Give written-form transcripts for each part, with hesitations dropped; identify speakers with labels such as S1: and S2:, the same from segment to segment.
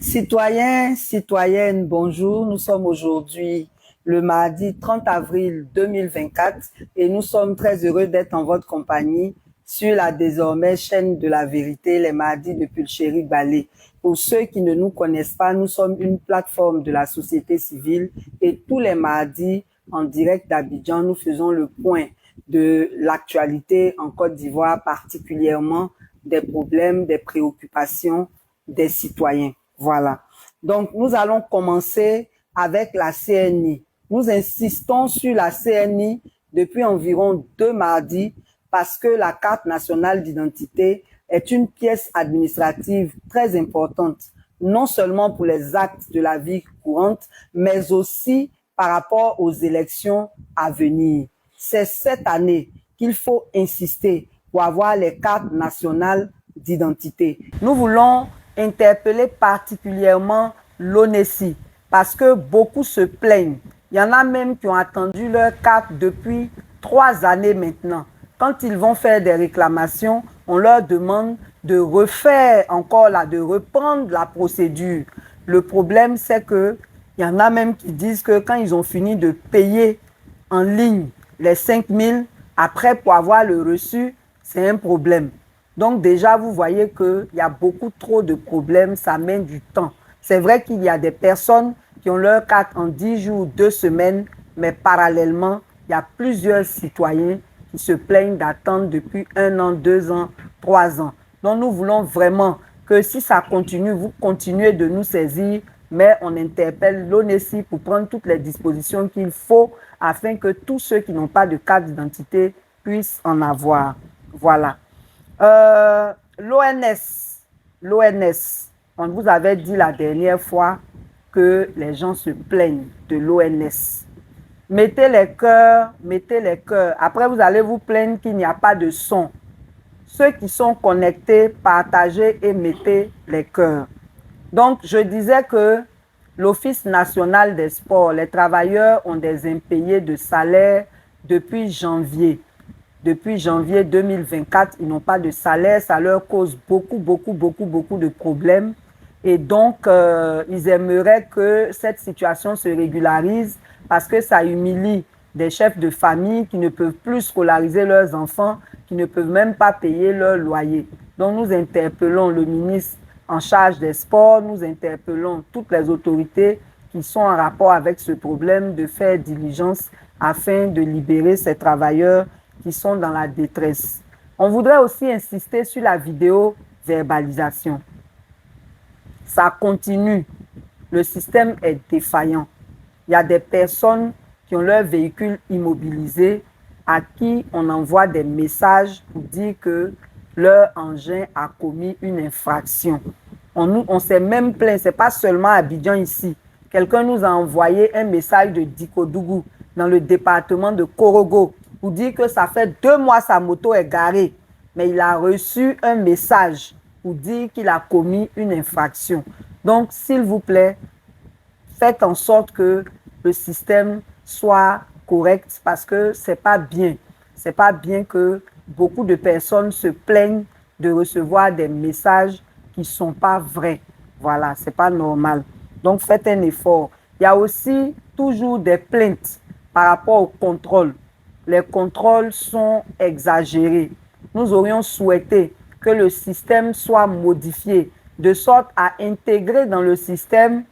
S1: Citoyens, citoyennes, bonjour. Nous sommes aujourd'hui le mardi 30 avril 2024 et nous sommes très heureux d'être en votre compagnie sur la désormais chaîne de la vérité, les mardis de Pulchérie Ballet. Pour ceux qui ne nous connaissent pas, nous sommes une plateforme de la société civile et tous les mardis, en direct d'Abidjan, nous faisons le point de l'actualité en Côte d'Ivoire, particulièrement des problèmes, des préoccupations des citoyens. Voilà. Donc, nous allons commencer avec la CNI. Nous insistons sur la CNI depuis environ 2 mardis parce que la carte nationale d'identité est une pièce administrative très importante, non seulement pour les actes de la vie courante, mais aussi par rapport aux élections à venir. C'est cette année qu'il faut insister pour avoir les cartes nationales d'identité. Nous voulons interpeller particulièrement l'ONESI parce que beaucoup se plaignent. Il y en a même qui ont attendu leur carte depuis 3 années maintenant. Quand ils vont faire des réclamations, on leur demande de refaire encore là, de reprendre la procédure. Le problème, c'est que il y en a même qui disent que quand ils ont fini de payer en ligne les 5 000, après pour avoir le reçu, c'est un problème. Donc déjà, vous voyez qu'il y a beaucoup trop de problèmes, ça met du temps. C'est vrai qu'il y a des personnes qui ont leur carte en 10 jours, 2 semaines, mais parallèlement, il y a plusieurs citoyens qui se plaignent d'attendre depuis 1 an, 2 ans, 3 ans. Donc nous voulons vraiment que si ça continue, vous continuez de nous saisir, mais on interpelle l'ONESI pour prendre toutes les dispositions qu'il faut afin que tous ceux qui n'ont pas de carte d'identité puissent en avoir. Voilà. L'ONS, on vous avait dit la dernière fois que les gens se plaignent de l'ONS. Mettez les cœurs, mettez les cœurs. Après, vous allez vous plaindre qu'il n'y a pas de son. Ceux qui sont connectés, partagez et mettez les cœurs. Donc, je disais que l'Office national des sports, les travailleurs ont des impayés de salaire depuis janvier. Depuis janvier 2024, ils n'ont pas de salaire. Ça leur cause beaucoup de problèmes. Et donc, ils aimeraient que cette situation se régularise parce que ça humilie des chefs de famille qui ne peuvent plus scolariser leurs enfants, qui ne peuvent même pas payer leur loyer. Donc, nous interpellons le ministre en charge des sports, nous interpellons toutes les autorités qui sont en rapport avec ce problème de faire diligence afin de libérer ces travailleurs qui sont dans la détresse. On voudrait aussi insister sur la vidéo verbalisation. Ça continue. Le système est défaillant. Il y a des personnes qui ont leur véhicule immobilisé à qui on envoie des messages pour dire que leur engin a commis une infraction. On s'est même plaint, ce n'est pas seulement à Abidjan ici. Quelqu'un nous a envoyé un message de Dikodougou dans le département de Korogo pour dire que ça fait 2 mois sa moto est garée, mais il a reçu un message pour dire qu'il a commis une infraction. Donc, s'il vous plaît, faites en sorte que le système soit correct parce que c'est pas bien. C'est pas bien que beaucoup de personnes se plaignent de recevoir des messages qui ne sont pas vrais. Voilà, c'est pas normal. Donc, faites un effort. Il y a aussi toujours des plaintes par rapport au contrôle. Les contrôles sont exagérés. Nous aurions souhaité que le système soit modifié de sorte à intégrer dans le système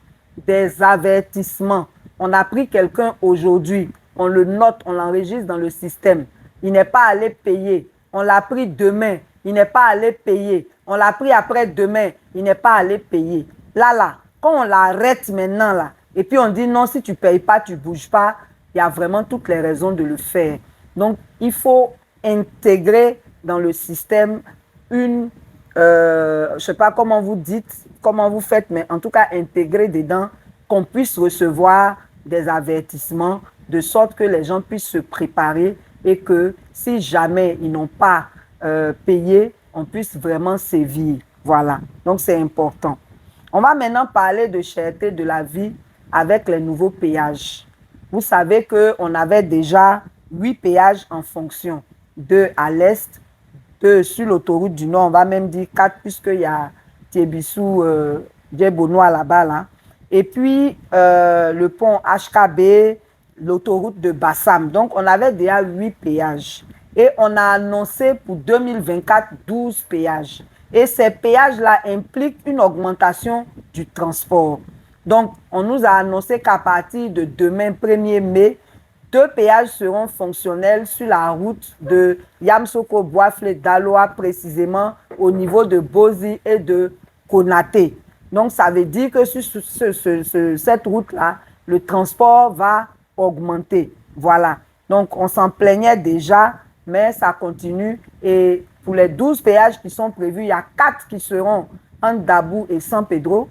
S1: des avertissements. On a pris quelqu'un aujourd'hui, on le note, on l'enregistre dans le système. Il n'est pas allé payer. On l'a pris demain, il n'est pas allé payer. On l'a pris après-demain, il n'est pas allé payer. Là, quand on l'arrête maintenant, là, et puis on dit non, si tu ne payes pas, tu ne bouges pas, il y a vraiment toutes les raisons de le faire. Donc, il faut intégrer dans le système une, je ne sais pas comment vous dites, comment vous faites, mais en tout cas, intégrer dedans qu'on puisse recevoir des avertissements de sorte que les gens puissent se préparer et que si jamais ils n'ont pas payé, on puisse vraiment sévir. Voilà, donc c'est important. On va maintenant parler de cherté de la vie avec les nouveaux péages. Vous savez qu'on avait déjà 8 péages en fonction. 2 à l'est, 2 sur l'autoroute du Nord, on va même dire 4 puisqu'il y a Tiebissou, Djebonois là-bas, là. Et puis, le pont HKB, l'autoroute de Bassam. Donc, on avait déjà 8 péages. Et on a annoncé pour 2024 12 péages. Et ces péages-là impliquent une augmentation du transport. Donc, on nous a annoncé qu'à partir de demain, 1er mai, 2 péages seront fonctionnels sur la route de Yamsoko-Boisflé-Daloa, précisément au niveau de Bozi et de Konaté. Donc, ça veut dire que sur cette route-là, le transport va augmenter. Voilà. Donc, on s'en plaignait déjà, mais ça continue. Et pour les 12 péages qui sont prévus, il y a 4 qui seront entre Dabou et San Pedro.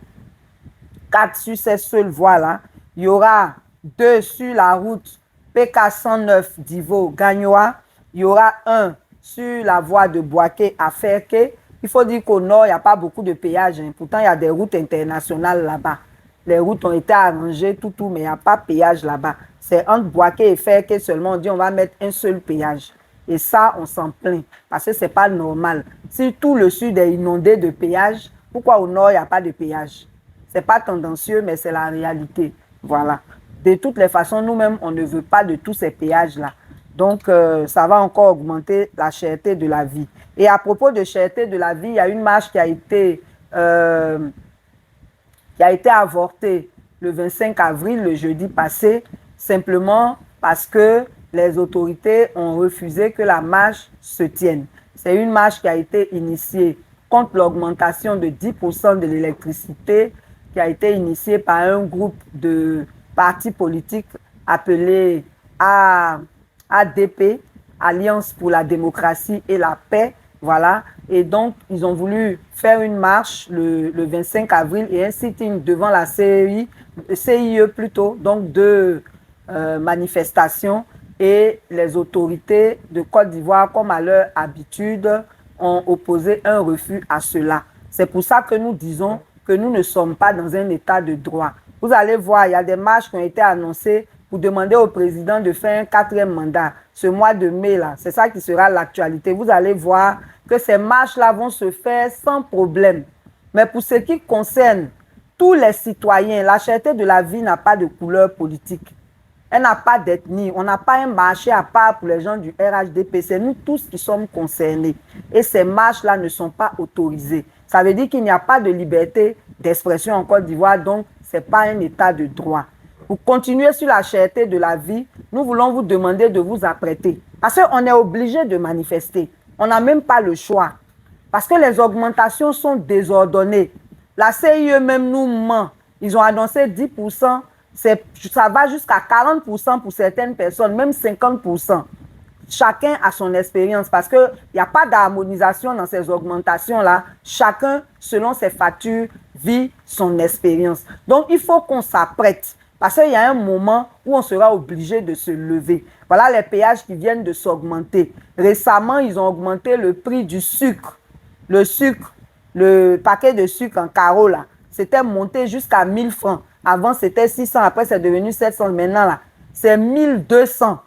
S1: 4 sur ces seules voies-là. Il y aura 2 sur la route PK 109 d'Ivo-Gagnoa. Il y aura 1 sur la voie de Boaké à Ferké. Il faut dire qu'au nord, il n'y a pas beaucoup de péages. Hein. Pourtant, il y a des routes internationales là-bas. Les routes ont été arrangées, tout, mais il n'y a pas de péage là-bas. C'est entre Boaké et Ferké seulement. On dit on va mettre un seul péage. Et ça, on s'en plaint parce que ce n'est pas normal. Si tout le sud est inondé de péages, pourquoi au nord, il n'y a pas de péage? Ce n'est pas tendancieux, mais c'est la réalité. Voilà. De toutes les façons, nous-mêmes, on ne veut pas de tous ces péages-là. Donc, ça va encore augmenter la cherté de la vie. Et à propos de cherté de la vie, il y a une marche qui a été avortée le 25 avril, le jeudi passé, simplement parce que les autorités ont refusé que la marche se tienne. C'est une marche qui a été initiée contre l'augmentation de 10% de l'électricité, qui a été initiée par un groupe de partis politiques appelé ADP, Alliance pour la démocratie et la paix. Voilà. Et donc, ils ont voulu faire une marche le 25 avril et un sit-in devant la CIE plutôt, donc 2 manifestations. Et les autorités de Côte d'Ivoire, comme à leur habitude, ont opposé un refus à cela. C'est pour ça que nous disons que nous ne sommes pas dans un état de droit. Vous allez voir, il y a des marches qui ont été annoncées pour demander au président de faire un 4e mandat ce mois de mai là. C'est ça qui sera l'actualité. Vous allez voir que ces marches-là vont se faire sans problème. Mais pour ce qui concerne tous les citoyens, la cherté de la vie n'a pas de couleur politique. Elle n'a pas d'ethnie. On n'a pas un marché à part pour les gens du RHDP. C'est nous tous qui sommes concernés. Et ces marches-là ne sont pas autorisées. Ça veut dire qu'il n'y a pas de liberté d'expression en Côte d'Ivoire, donc ce n'est pas un état de droit. Pour continuer sur la cherté de la vie, nous voulons vous demander de vous apprêter. Parce qu'on est obligé de manifester. On n'a même pas le choix. Parce que les augmentations sont désordonnées. La CIE même nous ment. Ils ont annoncé 10%. Ça va jusqu'à 40% pour certaines personnes, même 50%. Chacun a son expérience parce qu'il n'y a pas d'harmonisation dans ces augmentations-là. Chacun, selon ses factures, vit son expérience. Donc, il faut qu'on s'apprête parce qu'il y a un moment où on sera obligé de se lever. Voilà les péages qui viennent de s'augmenter. Récemment, ils ont augmenté le prix du sucre. Le sucre, le paquet de sucre en carreau, là, c'était monté jusqu'à 1000 francs. Avant, c'était 600, après, c'est devenu 700. Maintenant, là, c'est 1200.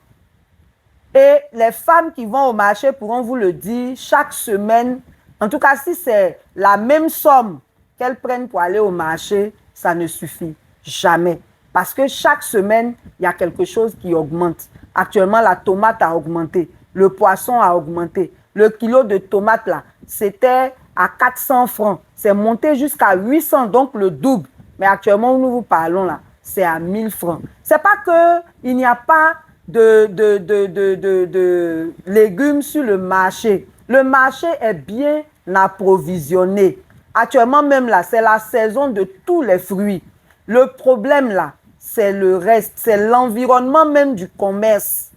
S1: Et les femmes qui vont au marché pourront vous le dire chaque semaine. En tout cas, si c'est la même somme qu'elles prennent pour aller au marché, ça ne suffit jamais. Parce que chaque semaine, il y a quelque chose qui augmente. Actuellement, la tomate a augmenté. Le poisson a augmenté. Le kilo de tomate, là, c'était à 400 francs. C'est monté jusqu'à 800, donc le double. Mais actuellement, où nous vous parlons là, c'est à 1000 francs. C'est pas qu'il n'y a pas de légumes sur le marché. Le marché est bien approvisionné. Actuellement même là, c'est la saison de tous les fruits. Le problème là, c'est le reste, c'est l'environnement même du commerce.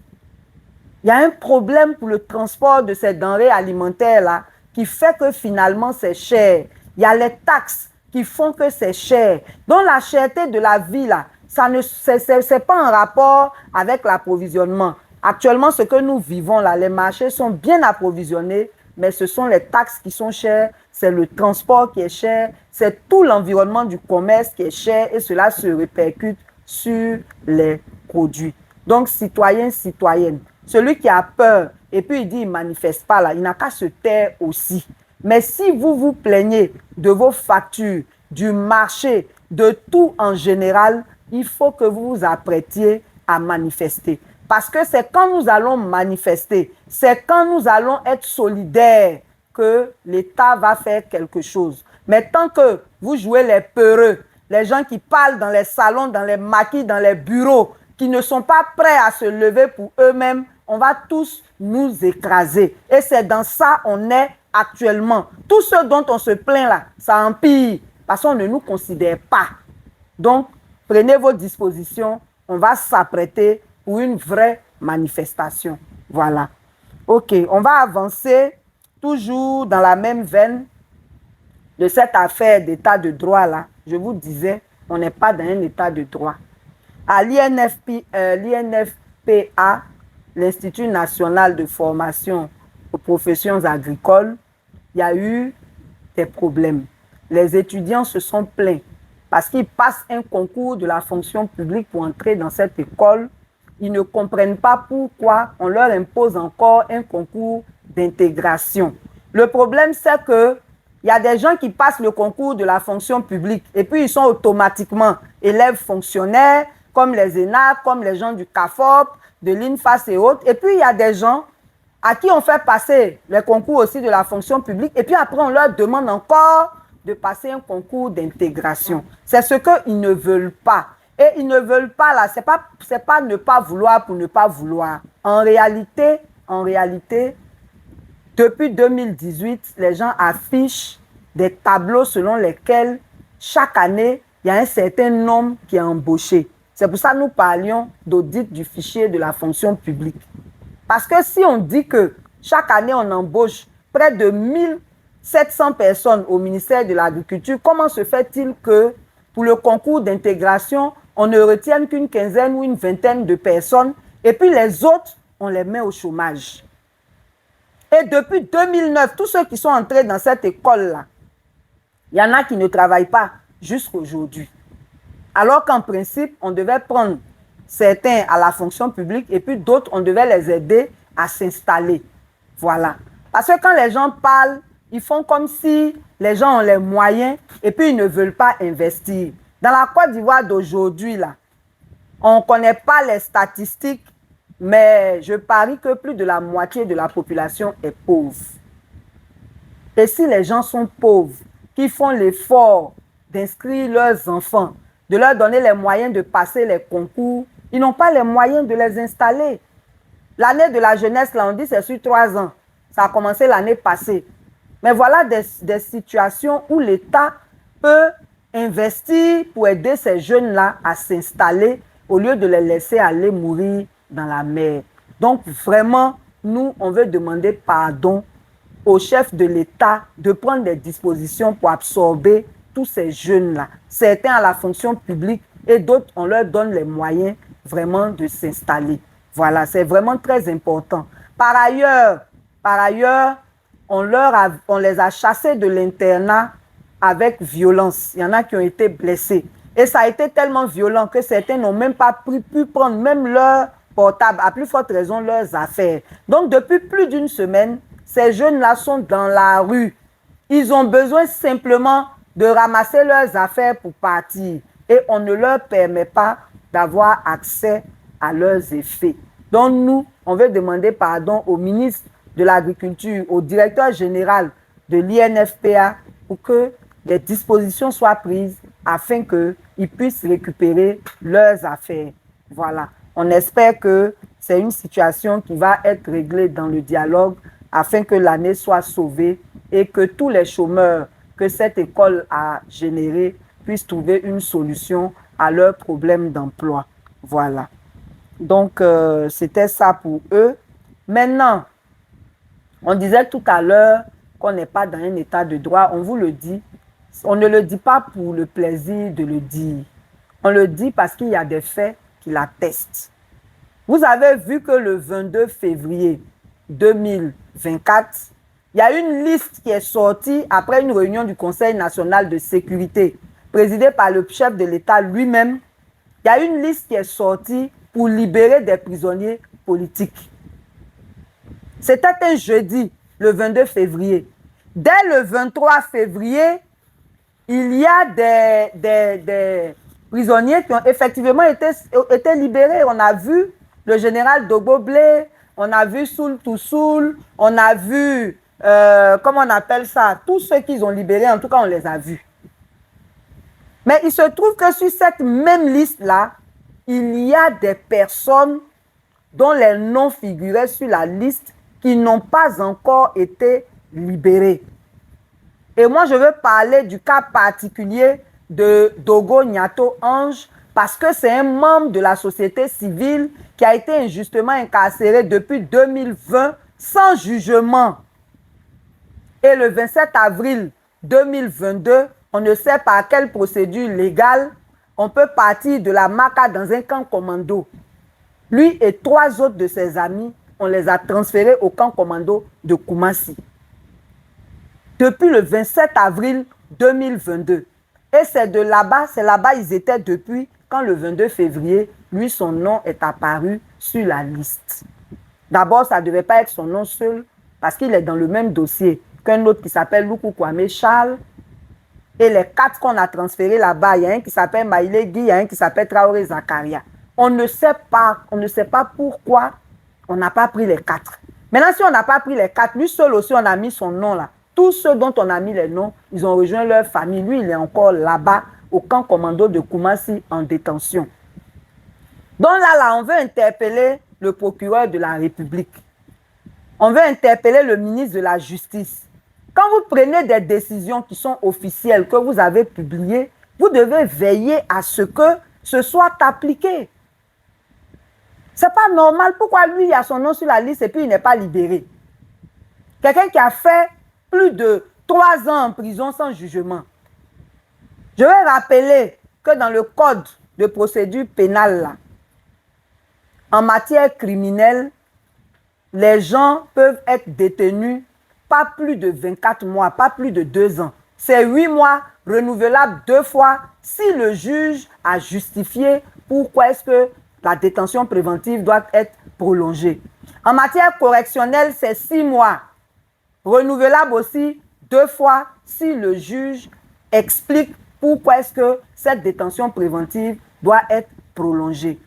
S1: Il y a un problème pour le transport de ces denrées alimentaires là qui fait que finalement c'est cher. Il y a les taxes qui font que c'est cher. Donc la cherté de la vie là, c'est pas en rapport avec l'approvisionnement. Actuellement, ce que nous vivons là, les marchés sont bien approvisionnés, mais ce sont les taxes qui sont chères, c'est le transport qui est cher, c'est tout l'environnement du commerce qui est cher et cela se répercute sur les produits. Donc, citoyens, citoyennes, celui qui a peur et puis il dit il ne manifeste pas là, il n'a qu'à se taire aussi. Mais si vous vous plaignez de vos factures du marché, de tout en général, il faut que vous vous apprêtiez à manifester. Parce que c'est quand nous allons manifester, c'est quand nous allons être solidaires que l'État va faire quelque chose. Mais tant que vous jouez les peureux, les gens qui parlent dans les salons, dans les maquis, dans les bureaux, qui ne sont pas prêts à se lever pour eux-mêmes, on va tous nous écraser. Et c'est dans ça qu'on est actuellement. Tout ce dont on se plaint là, ça empire parce qu'on ne nous considère pas. Donc, prenez vos dispositions. On va s'apprêter pour une vraie manifestation. Voilà. OK, on va avancer toujours dans la même veine de cette affaire d'état de droit là. Je vous disais, on n'est pas dans un état de droit. À l'INFPA, l'Institut national de formation aux professions agricoles, il y a eu des problèmes. Les étudiants se sont plaints parce qu'ils passent un concours de la fonction publique pour entrer dans cette école. Ils ne comprennent pas pourquoi on leur impose encore un concours d'intégration. Le problème, c'est que il y a des gens qui passent le concours de la fonction publique et puis ils sont automatiquement élèves fonctionnaires, comme les ENAC, comme les gens du CAFOP, de l'INFAS et autres. Et puis, il y a des gens à qui on fait passer les concours aussi de la fonction publique. Et puis après, on leur demande encore de passer un concours d'intégration. C'est ce qu'ils ne veulent pas. Et ils ne veulent pas, là, c'est pas ne pas vouloir pour ne pas vouloir. En réalité, depuis 2018, les gens affichent des tableaux selon lesquels chaque année, il y a un certain nombre qui est embauché. C'est pour ça que nous parlions d'audit du fichier de la fonction publique. Parce que si on dit que chaque année, on embauche près de 1700 personnes au ministère de l'Agriculture, comment se fait-il que pour le concours d'intégration, on ne retienne qu'une quinzaine ou une vingtaine de personnes et puis les autres, on les met au chômage? Et depuis 2009, tous ceux qui sont entrés dans cette école-là, il y en a qui ne travaillent pas jusqu'à aujourd'hui. Alors qu'en principe, on devait prendre certains à la fonction publique et puis d'autres, on devait les aider à s'installer. Voilà. Parce que quand les gens parlent, ils font comme si les gens ont les moyens et puis ils ne veulent pas investir. Dans la Côte d'Ivoire d'aujourd'hui, là, on ne connaît pas les statistiques, mais je parie que plus de la moitié de la population est pauvre. Et si les gens sont pauvres, qui font l'effort d'inscrire leurs enfants, de leur donner les moyens de passer les concours, ils n'ont pas les moyens de les installer. L'année de la jeunesse, là, on dit c'est sur 3 ans. Ça a commencé l'année passée. Mais voilà des situations où l'État peut investir pour aider ces jeunes-là à s'installer au lieu de les laisser aller mourir dans la mer. Donc vraiment, nous, on veut demander pardon au chef de l'État de prendre des dispositions pour absorber tous ces jeunes-là. Certains à la fonction publique et d'autres, on leur donne les moyens vraiment de s'installer. Voilà, c'est vraiment très important. Par ailleurs, on les a chassés de l'internat avec violence. Il y en a qui ont été blessés. Et ça a été tellement violent que certains n'ont même pas pu prendre même leur portable, à plus forte raison leurs affaires. Donc, depuis plus d'une semaine, ces jeunes-là sont dans la rue. Ils ont besoin simplement de ramasser leurs affaires pour partir. Et on ne leur permet pas d'avoir accès à leurs effets. Donc, nous, on veut demander pardon au ministre de l'Agriculture, au directeur général de l'INFPA pour que des dispositions soient prises afin qu'ils puissent récupérer leurs affaires. Voilà. On espère que c'est une situation qui va être réglée dans le dialogue afin que l'année soit sauvée et que tous les chômeurs que cette école a générés puissent trouver une solution à leurs problèmes d'emploi. Voilà. Donc, c'était ça pour eux. Maintenant, on disait tout à l'heure qu'on n'est pas dans un état de droit. On vous le dit. On ne le dit pas pour le plaisir de le dire. On le dit parce qu'il y a des faits qui l'attestent. Vous avez vu que le 22 février 2024, il y a une liste qui est sortie après une réunion du Conseil national de sécurité, présidée par le chef de l'État lui-même. Il y a une liste qui est sortie pour libérer des prisonniers politiques. C'était un jeudi, le 22 février. Dès le 23 février, il y a des prisonniers qui ont effectivement été libérés. On a vu le général Dogbo Blé, on a vu Soul Toussoul, on a vu, comment on appelle ça, tous ceux qu'ils ont libérés, en tout cas, on les a vus. Mais il se trouve que sur cette même liste-là, il y a des personnes dont les noms figuraient sur la liste qui n'ont pas encore été libérées. Et moi, je veux parler du cas particulier de Dogo Nyato Ange parce que c'est un membre de la société civile qui a été injustement incarcéré depuis 2020 sans jugement. Et le 27 avril 2022, on ne sait par quelle procédure légale, on peut partir de la Maka dans un camp commando. Lui et 3 autres de ses amis, on les a transférés au camp commando de Koumassi. Depuis le 27 avril 2022. Et c'est là-bas ils étaient depuis quand le 22 février, lui, son nom est apparu sur la liste. D'abord, ça ne devait pas être son nom seul parce qu'il est dans le même dossier qu'un autre qui s'appelle Luku Kwame Charles. Et les 4 qu'on a transférés là-bas, il y a un qui s'appelle Maïlé Guy, il y a un qui s'appelle Traoré Zakaria. On ne sait pas pourquoi on n'a pas pris les 4. Maintenant, si on n'a pas pris les 4, lui seul aussi, on a mis son nom là. Tous ceux dont on a mis les noms, ils ont rejoint leur famille. Lui, il est encore là-bas, au camp commando de Koumassi, en détention. Donc là, on veut interpeller le procureur de la République. On veut interpeller le ministre de la Justice. Quand vous prenez des décisions qui sont officielles, que vous avez publiées, vous devez veiller à ce que ce soit appliqué. Ce n'est pas normal. Pourquoi lui, il a son nom sur la liste et puis il n'est pas libéré? Quelqu'un qui a fait plus de 3 ans en prison sans jugement. Je vais rappeler que dans le code de procédure pénale, là, en matière criminelle, les gens peuvent être détenus pas plus de 24 mois, pas plus de 2 ans. C'est 8 mois, renouvelable 2 fois, si le juge a justifié pourquoi est-ce que la détention préventive doit être prolongée. En matière correctionnelle, c'est 6 mois. Renouvelable aussi 2 fois si le juge explique pourquoi est-ce que cette détention préventive doit être prolongée.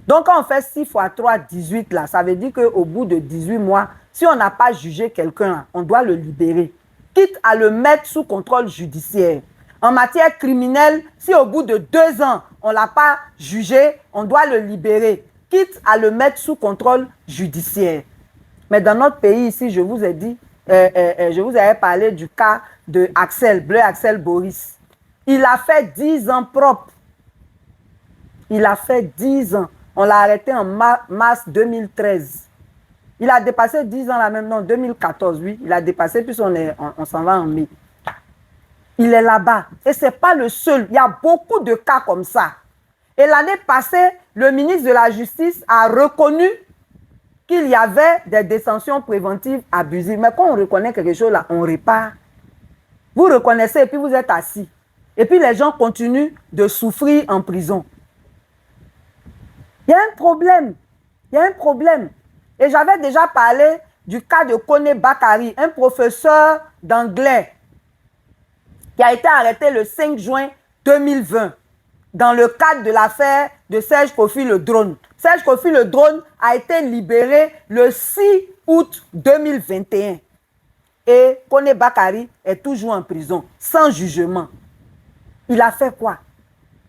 S1: Donc, quand on fait 6 fois 3, 18 là, ça veut dire qu'au bout de 18 mois, si on n'a pas jugé quelqu'un, on doit le libérer, quitte à le mettre sous contrôle judiciaire. En matière criminelle, si au bout de 2 ans, on ne l'a pas jugé, on doit le libérer, quitte à le mettre sous contrôle judiciaire. Mais dans notre pays ici, je vous ai dit, je vous avais parlé du cas de Bleu Axel Boris. Il a fait 10 ans propre. Il a fait 10 ans. On l'a arrêté en mars 2013. Il a dépassé 10 ans là même, non, 2014, oui. Il a dépassé, puis on s'en va en mai. Il est là-bas. Et ce n'est pas le seul. Il y a beaucoup de cas comme ça. Et l'année passée, le ministre de la Justice a reconnu qu'il y avait des détentions préventives abusives. Mais quand on reconnaît quelque chose là, on répare. Vous reconnaissez et puis vous êtes assis. Et puis les gens continuent de souffrir en prison. Il y a un problème. Il y a un problème. Et j'avais déjà parlé du cas de Kone Bakari, un professeur d'anglais qui a été arrêté le 5 juin 2020 dans le cadre de l'affaire de Serge Kofi le drone. Serge Kofi le drone a été libéré le 6 août 2021. Et Kone Bakari est toujours en prison, sans jugement. Il a fait quoi?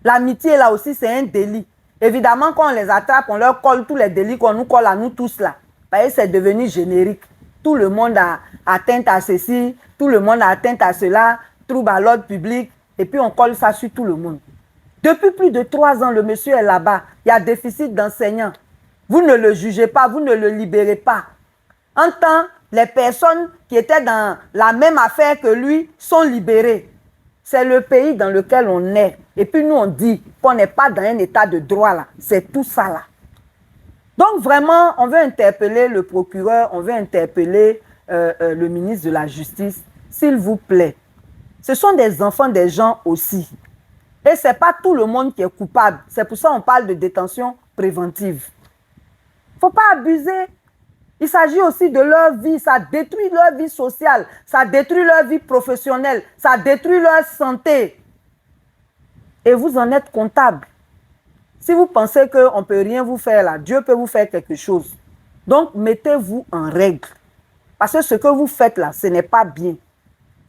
S1: L'amitié là aussi, c'est un délit. Évidemment, quand on les attrape, on leur colle tous les délits qu'on nous colle à nous tous là. Parce que c'est devenu générique. Tout le monde a atteinte à ceci, tout le monde a atteinte à cela, trouble à l'ordre public, et puis on colle ça sur tout le monde. Depuis plus de 3 ans, le monsieur est là-bas. Il y a déficit d'enseignants. Vous ne le jugez pas, vous ne le libérez pas. En temps, les personnes qui étaient dans la même affaire que lui sont libérées. C'est le pays dans lequel on est. Et puis nous, on dit qu'on n'est pas dans un état de droit là. C'est tout ça là. Donc vraiment, on veut interpeller le procureur, on veut interpeller le ministre de la Justice. S'il vous plaît, ce sont des enfants des gens aussi. Et ce n'est pas tout le monde qui est coupable. C'est pour ça qu'on parle de détention préventive. Il ne faut pas abuser. Il s'agit aussi de leur vie. Ça détruit leur vie sociale. Ça détruit leur vie professionnelle. Ça détruit leur santé. Et vous en êtes comptable. Si vous pensez qu'on ne peut rien vous faire là, Dieu peut vous faire quelque chose. Donc, mettez-vous en règle. Parce que ce que vous faites là, ce n'est pas bien.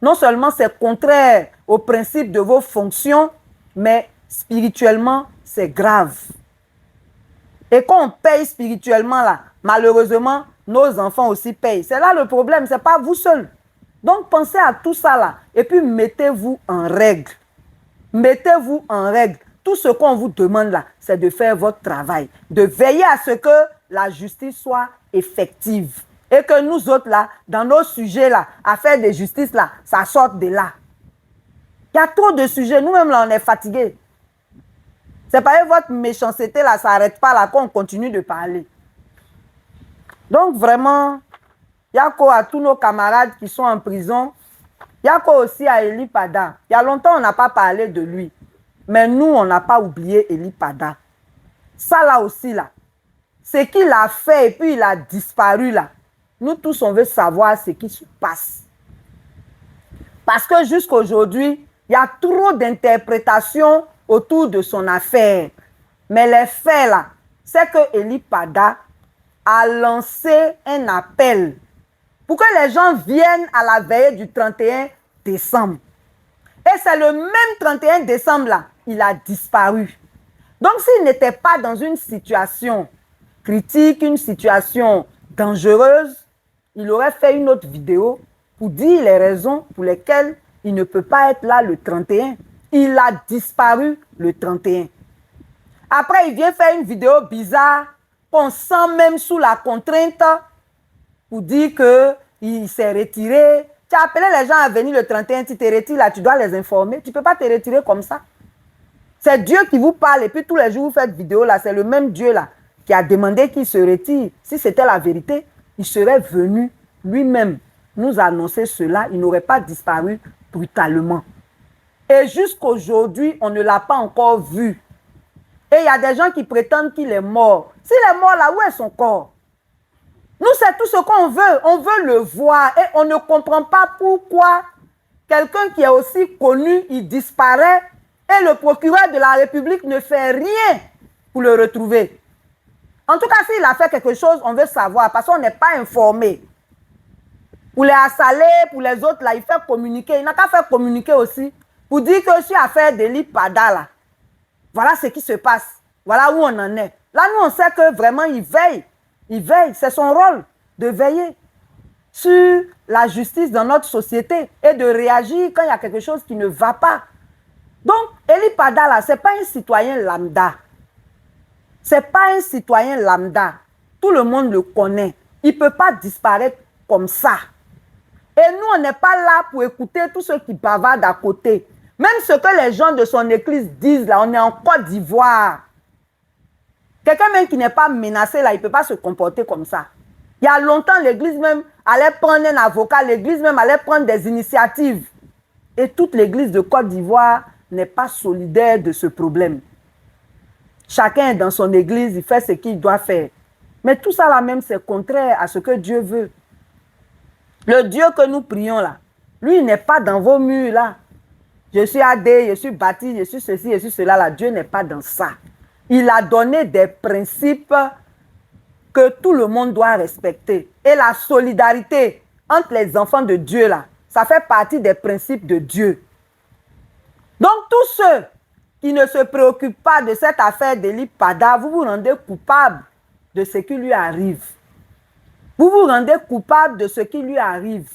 S1: Non seulement c'est contraire au principe de vos fonctions, mais spirituellement, c'est grave. Et quand on paye spirituellement là, malheureusement, nos enfants aussi payent. C'est là le problème, ce n'est pas vous seul. Donc, pensez à tout ça là et puis mettez-vous en règle. Mettez-vous en règle. Tout ce qu'on vous demande là, c'est de faire votre travail, de veiller à ce que la justice soit effective. Et que nous autres là, dans nos sujets là, à faire des justices là, ça sorte de là. Il y a trop de sujets, nous-mêmes là, on est fatigués. C'est pas votre méchanceté là, ça n'arrête pas là, qu'on continue de parler. Donc vraiment, il y a quoi à tous nos camarades qui sont en prison. Il y a quoi aussi à Eli Pada. Il y a longtemps, on n'a pas parlé de lui. Mais nous, on n'a pas oublié Eli Pada. Ça là aussi là, ce qu'il a fait et puis il a disparu là. Nous tous, on veut savoir ce qui se passe. Parce que jusqu'aujourd'hui, il y a trop d'interprétations autour de son affaire. Mais les faits là, c'est que Eli Pada a lancé un appel pour que les gens viennent à la veille du 31 décembre. Et c'est le même 31 décembre là, il a disparu. Donc s'il n'était pas dans une situation critique, une situation dangereuse, il aurait fait une autre vidéo pour dire les raisons pour lesquelles il ne peut pas être là le 31. Il a disparu le 31. Après, il vient faire une vidéo bizarre qu'on sent même sous la contrainte pour dire qu'il s'est retiré. Tu as appelé les gens à venir le 31, tu te retires là, tu dois les informer. Tu ne peux pas te retirer comme ça. C'est Dieu qui vous parle et puis tous les jours vous faites vidéo là, c'est le même Dieu là qui a demandé qu'il se retire. Si c'était la vérité, il serait venu lui-même nous annoncer cela, il n'aurait pas disparu brutalement. Et jusqu'aujourd'hui, on ne l'a pas encore vu. Et il y a des gens qui prétendent qu'il est mort. S'il est mort là, où est son corps? Nous, c'est tout ce qu'on veut. On veut le voir et on ne comprend pas pourquoi quelqu'un qui est aussi connu, il disparaît et le procureur de la République ne fait rien pour le retrouver. En tout cas, s'il a fait quelque chose, on veut savoir parce qu'on n'est pas informé. Pour les Assalés, pour les autres, là, il fait communiquer. Il n'a qu'à faire communiquer aussi pour dire que je suis affaire d'Eli Pada, là. Voilà ce qui se passe. Voilà où on en est. Là, nous, on sait que vraiment, il veille. Il veille. C'est son rôle de veiller sur la justice dans notre société et de réagir quand il y a quelque chose qui ne va pas. Donc, Eli Pada, là, ce n'est pas un citoyen lambda. Ce n'est pas un citoyen lambda. Tout le monde le connaît. Il ne peut pas disparaître comme ça. Et nous, on n'est pas là pour écouter tous ceux qui bavardent à côté. Même ce que les gens de son église disent, là, on est en Côte d'Ivoire. Quelqu'un même qui n'est pas menacé, là, il ne peut pas se comporter comme ça. Il y a longtemps, l'église même allait prendre un avocat, l'église même allait prendre des initiatives. Et toute l'église de Côte d'Ivoire n'est pas solidaire de ce problème. Chacun est dans son église, il fait ce qu'il doit faire. Mais tout ça là même, c'est contraire à ce que Dieu veut. Le Dieu que nous prions là, lui, il n'est pas dans vos murs là. Je suis adé, je suis baptiste, je suis ceci, je suis cela là. Dieu n'est pas dans ça. Il a donné des principes que tout le monde doit respecter. Et la solidarité entre les enfants de Dieu là, ça fait partie des principes de Dieu. Donc tous ceux qui ne se préoccupent pas de cette affaire d'Eli Pada, vous vous rendez coupable de ce qui lui arrive. Vous vous rendez coupable de ce qui lui arrive.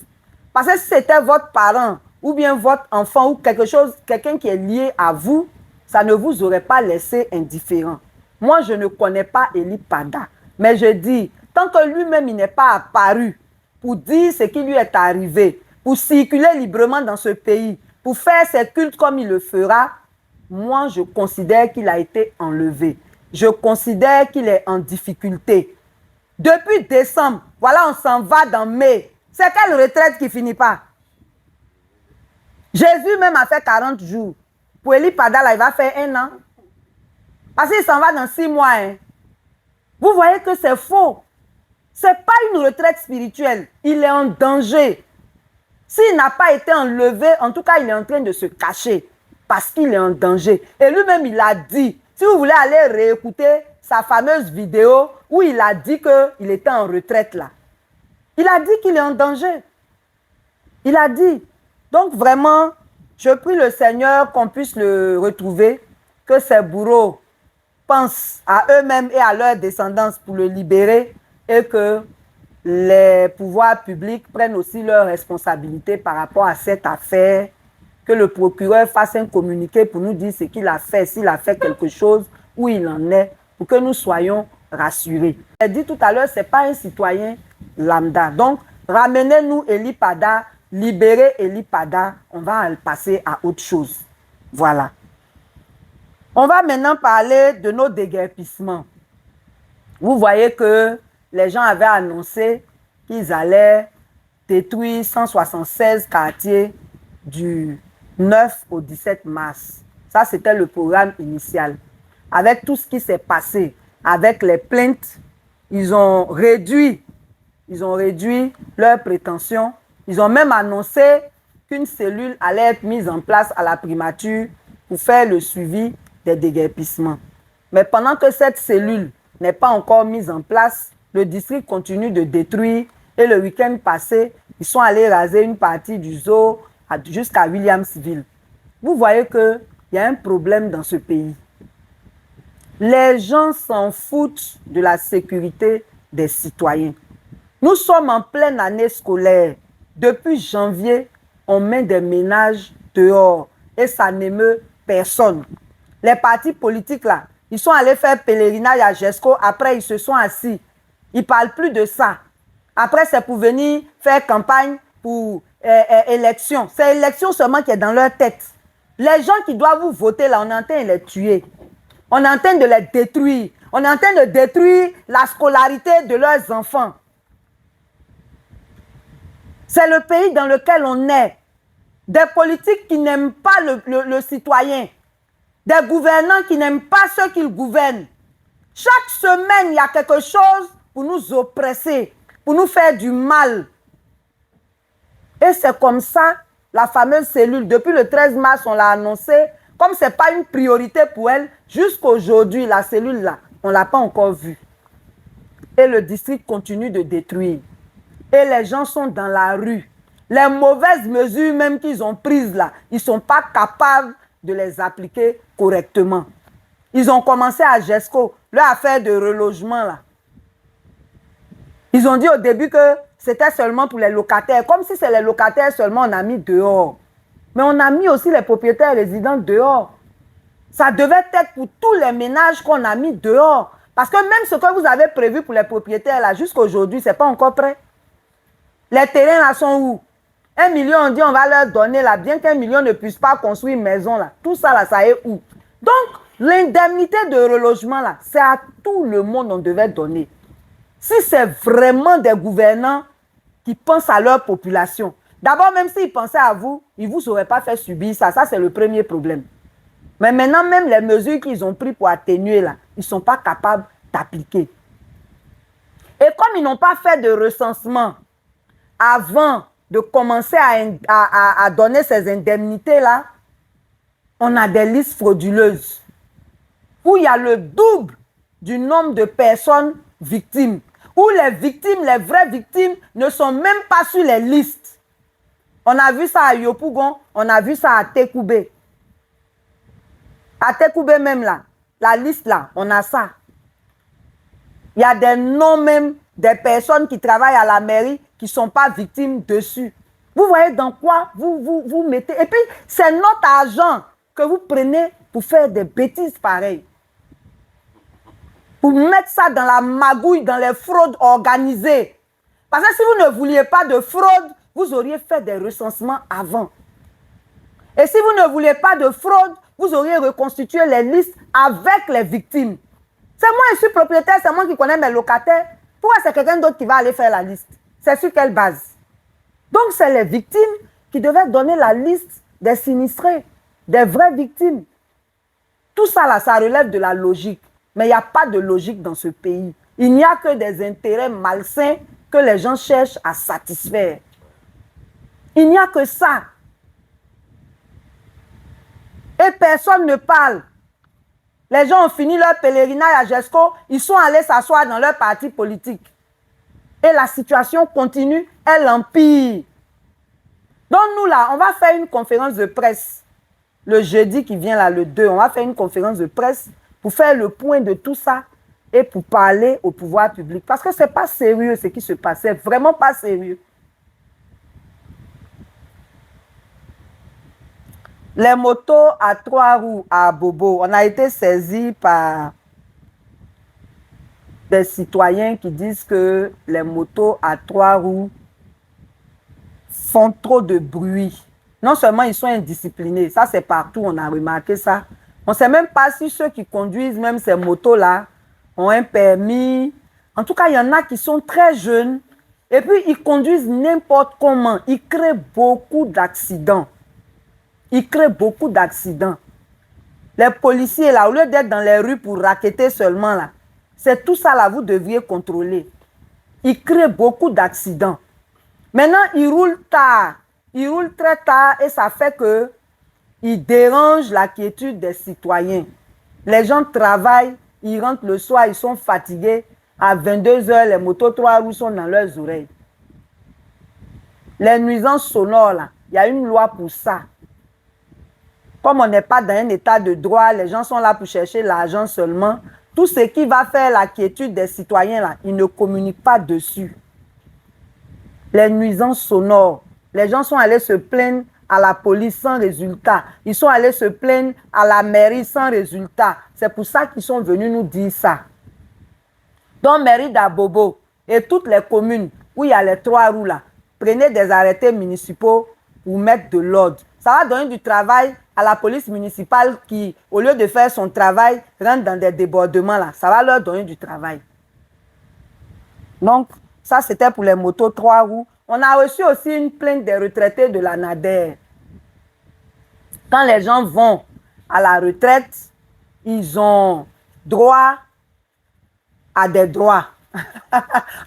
S1: Parce que si c'était votre parent ou bien votre enfant ou quelque chose, quelqu'un qui est lié à vous, ça ne vous aurait pas laissé indifférent. Moi, je ne connais pas Eli Pada. Mais je dis, tant que lui-même il n'est pas apparu pour dire ce qui lui est arrivé, pour circuler librement dans ce pays, pour faire ses cultes comme il le fera, moi, je considère qu'il a été enlevé. Je considère qu'il est en difficulté. Depuis décembre, voilà, on s'en va dans mai. C'est quelle retraite qui finit pas? Jésus même a fait 40 jours. Pour Eli Pada, là, il va faire 1 an. Parce qu'il s'en va dans 6 mois. Hein. Vous voyez que c'est faux. Ce n'est pas une retraite spirituelle. Il est en danger. S'il n'a pas été enlevé, en tout cas, il est en train de se cacher parce qu'il est en danger. Et lui-même, il a dit, si vous voulez aller réécouter sa fameuse vidéo où il a dit qu'il était en retraite là, il a dit qu'il est en danger. Il a dit. Donc vraiment, je prie le Seigneur qu'on puisse le retrouver, que ses bourreaux pensent à eux-mêmes et à leur descendance pour le libérer et que les pouvoirs publics prennent aussi leurs responsabilités par rapport à cette affaire, que le procureur fasse un communiqué pour nous dire ce qu'il a fait, s'il a fait quelque chose, où il en est, pour que nous soyons rassurés. J'ai dit tout à l'heure, ce n'est pas un citoyen lambda. Donc, ramenez-nous Eli Pada, libérez Eli Pada, on va passer à autre chose. Voilà. On va maintenant parler de nos déguerpissements. Vous voyez que les gens avaient annoncé qu'ils allaient détruire 176 quartiers du 9 au 17 mars. Ça, c'était le programme initial. Avec tout ce qui s'est passé, avec les plaintes, ils ont réduit leurs prétentions. Ils ont même annoncé qu'une cellule allait être mise en place à la primature pour faire le suivi des déguerpissements. Mais pendant que cette cellule n'est pas encore mise en place, le district continue de détruire et le week-end passé, ils sont allés raser une partie du zoo jusqu'à Williamsville. Vous voyez qu'il y a un problème dans ce pays. Les gens s'en foutent de la sécurité des citoyens. Nous sommes en pleine année scolaire. Depuis janvier, on met des ménages dehors et ça n'émeut personne. Les partis politiques là, ils sont allés faire pèlerinage à GESCO, après ils se sont assis. Ils ne parlent plus de ça. Après, c'est pour venir faire campagne pour élection. C'est l'élection seulement qui est dans leur tête. Les gens qui doivent vous voter là, on est en train de les tuer. On est en train de les détruire. On est en train de détruire la scolarité de leurs enfants. C'est le pays dans lequel on est. Des politiques qui n'aiment pas le citoyen. Des gouvernants qui n'aiment pas ceux qu'ils gouvernent. Chaque semaine, il y a quelque chose pour nous oppresser, pour nous faire du mal. Et c'est comme ça, la fameuse cellule, depuis le 13 mars, on l'a annoncé, comme ce n'est pas une priorité pour elle, jusqu'aujourd'hui, la cellule là, on ne l'a pas encore vue. Et le district continue de détruire. Et les gens sont dans la rue. Les mauvaises mesures même qu'ils ont prises là, ils ne sont pas capables de les appliquer correctement. Ils ont commencé à GESCO, leur affaire de relogement là. Ils ont dit au début que c'était seulement pour les locataires, comme si c'est les locataires seulement on a mis dehors. Mais on a mis aussi les propriétaires résidents dehors. Ça devait être pour tous les ménages qu'on a mis dehors. Parce que même ce que vous avez prévu pour les propriétaires là, jusqu'à aujourd'hui, ce n'est pas encore prêt. Les terrains là sont où? 1 million, on dit on va leur donner là, bien qu'1 million ne puisse pas construire une maison là. Tout ça là, ça est où? Donc, l'indemnité de relogement là, c'est à tout le monde on devait donner. Si c'est vraiment des gouvernants qui pensent à leur population, d'abord même s'ils pensaient à vous, ils ne vous auraient pas fait subir ça. Ça, c'est le premier problème. Mais maintenant, même les mesures qu'ils ont prises pour atténuer là, ils ne sont pas capables d'appliquer. Et comme ils n'ont pas fait de recensement avant de commencer à donner ces indemnités-là, on a des listes frauduleuses où il y a le double du nombre de personnes victimes, où les victimes, les vraies victimes, ne sont même pas sur les listes. On a vu ça à Yopougon, on a vu ça à Tekoubé. À Tekoubé même là, la liste là, on a ça. Il y a des noms même des personnes qui travaillent à la mairie qui ne sont pas victimes dessus. Vous voyez dans quoi vous mettez. Et puis, c'est notre argent que vous prenez pour faire des bêtises pareilles. Pour mettre ça dans la magouille, dans les fraudes organisées. Parce que si vous ne vouliez pas de fraude, vous auriez fait des recensements avant. Et si vous ne vouliez pas de fraude, vous auriez reconstitué les listes avec les victimes. C'est moi, je suis propriétaire, c'est moi qui connais mes locataires. Pourquoi c'est quelqu'un d'autre qui va aller faire la liste? C'est sur quelle base? Donc, c'est les victimes qui devaient donner la liste des sinistrés, des vraies victimes. Tout ça, là, ça relève de la logique. Mais il n'y a pas de logique dans ce pays. Il n'y a que des intérêts malsains que les gens cherchent à satisfaire. Il n'y a que ça. Et personne ne parle. Les gens ont fini leur pèlerinage à GESCO, ils sont allés s'asseoir dans leur parti politique. Et la situation continue, elle empire. Donc nous là, on va faire une conférence de presse. Le jeudi qui vient là, le 2, on va faire une conférence de presse pour faire le point de tout ça et pour parler au pouvoir public. Parce que ce n'est pas sérieux ce qui se passe, c'est vraiment pas sérieux. Les motos à 3 roues à Bobo, on a été saisis par des citoyens qui disent que les motos à 3 roues font trop de bruit. Non seulement ils sont indisciplinés, ça c'est partout, on a remarqué ça. On ne sait même pas si ceux qui conduisent même ces motos-là ont un permis. En tout cas, il y en a qui sont très jeunes et puis ils conduisent n'importe comment. Ils créent beaucoup d'accidents. Ils créent beaucoup d'accidents. Les policiers, là, au lieu d'être dans les rues pour racketter seulement, là, c'est tout ça, là, vous devriez contrôler. Ils créent beaucoup d'accidents. Maintenant, ils roulent tard. Ils roulent très tard et ça fait que ils dérangent la quiétude des citoyens. Les gens travaillent, ils rentrent le soir, ils sont fatigués. À 22 h, les motos 3 roues sont dans leurs oreilles. Les nuisances sonores, là, il y a une loi pour ça. Comme on n'est pas dans un état de droit, les gens sont là pour chercher l'argent seulement. Tout ce qui va faire la quiétude des citoyens, là, ils ne communiquent pas dessus. Les nuisances sonores. Les gens sont allés se plaindre à la police sans résultat. Ils sont allés se plaindre à la mairie sans résultat. C'est pour ça qu'ils sont venus nous dire ça. Donc, mairie d'Abobo et toutes les communes où il y a les 3 roues là, prenez des arrêtés municipaux pour mettre de l'ordre. Ça va donner du travail à la police municipale qui, au lieu de faire son travail, rentre dans des débordements là. Ça va leur donner du travail. Donc, ça c'était pour les motos 3 roues. On a reçu aussi une plainte des retraités de la NADER. Quand les gens vont à la retraite, ils ont droit à des droits.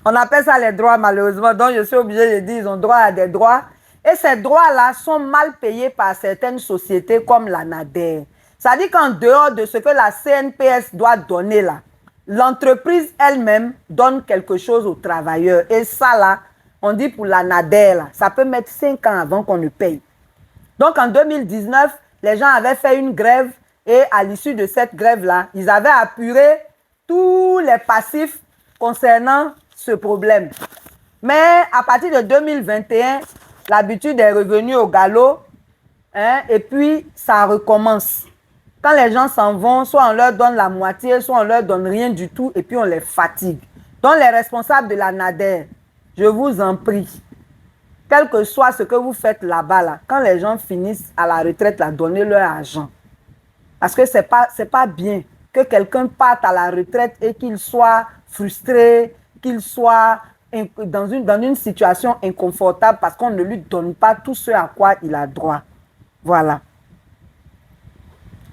S1: On appelle ça les droits malheureusement, donc je suis obligée de dire ils ont droit à des droits. Et ces droits-là sont mal payés par certaines sociétés comme la NADER. Ça dit qu'en dehors de ce que la CNPS doit donner là, l'entreprise elle-même donne quelque chose aux travailleurs. Et ça là, on dit pour la NADER, là, ça peut mettre 5 ans avant qu'on ne paye. Donc en 2019, les gens avaient fait une grève et à l'issue de cette grève-là, ils avaient apuré tous les passifs concernant ce problème. Mais à partir de 2021, l'habitude est revenue au galop, hein, et puis ça recommence. Quand les gens s'en vont, soit on leur donne la moitié, soit on leur donne rien du tout et puis on les fatigue. Donc les responsables de la NADER, je vous en prie, quel que soit ce que vous faites là-bas, là, quand les gens finissent à la retraite, là, donnez leur argent. Parce que c'est pas bien que quelqu'un parte à la retraite et qu'il soit frustré, qu'il soit dans une situation inconfortable parce qu'on ne lui donne pas tout ce à quoi il a droit. Voilà.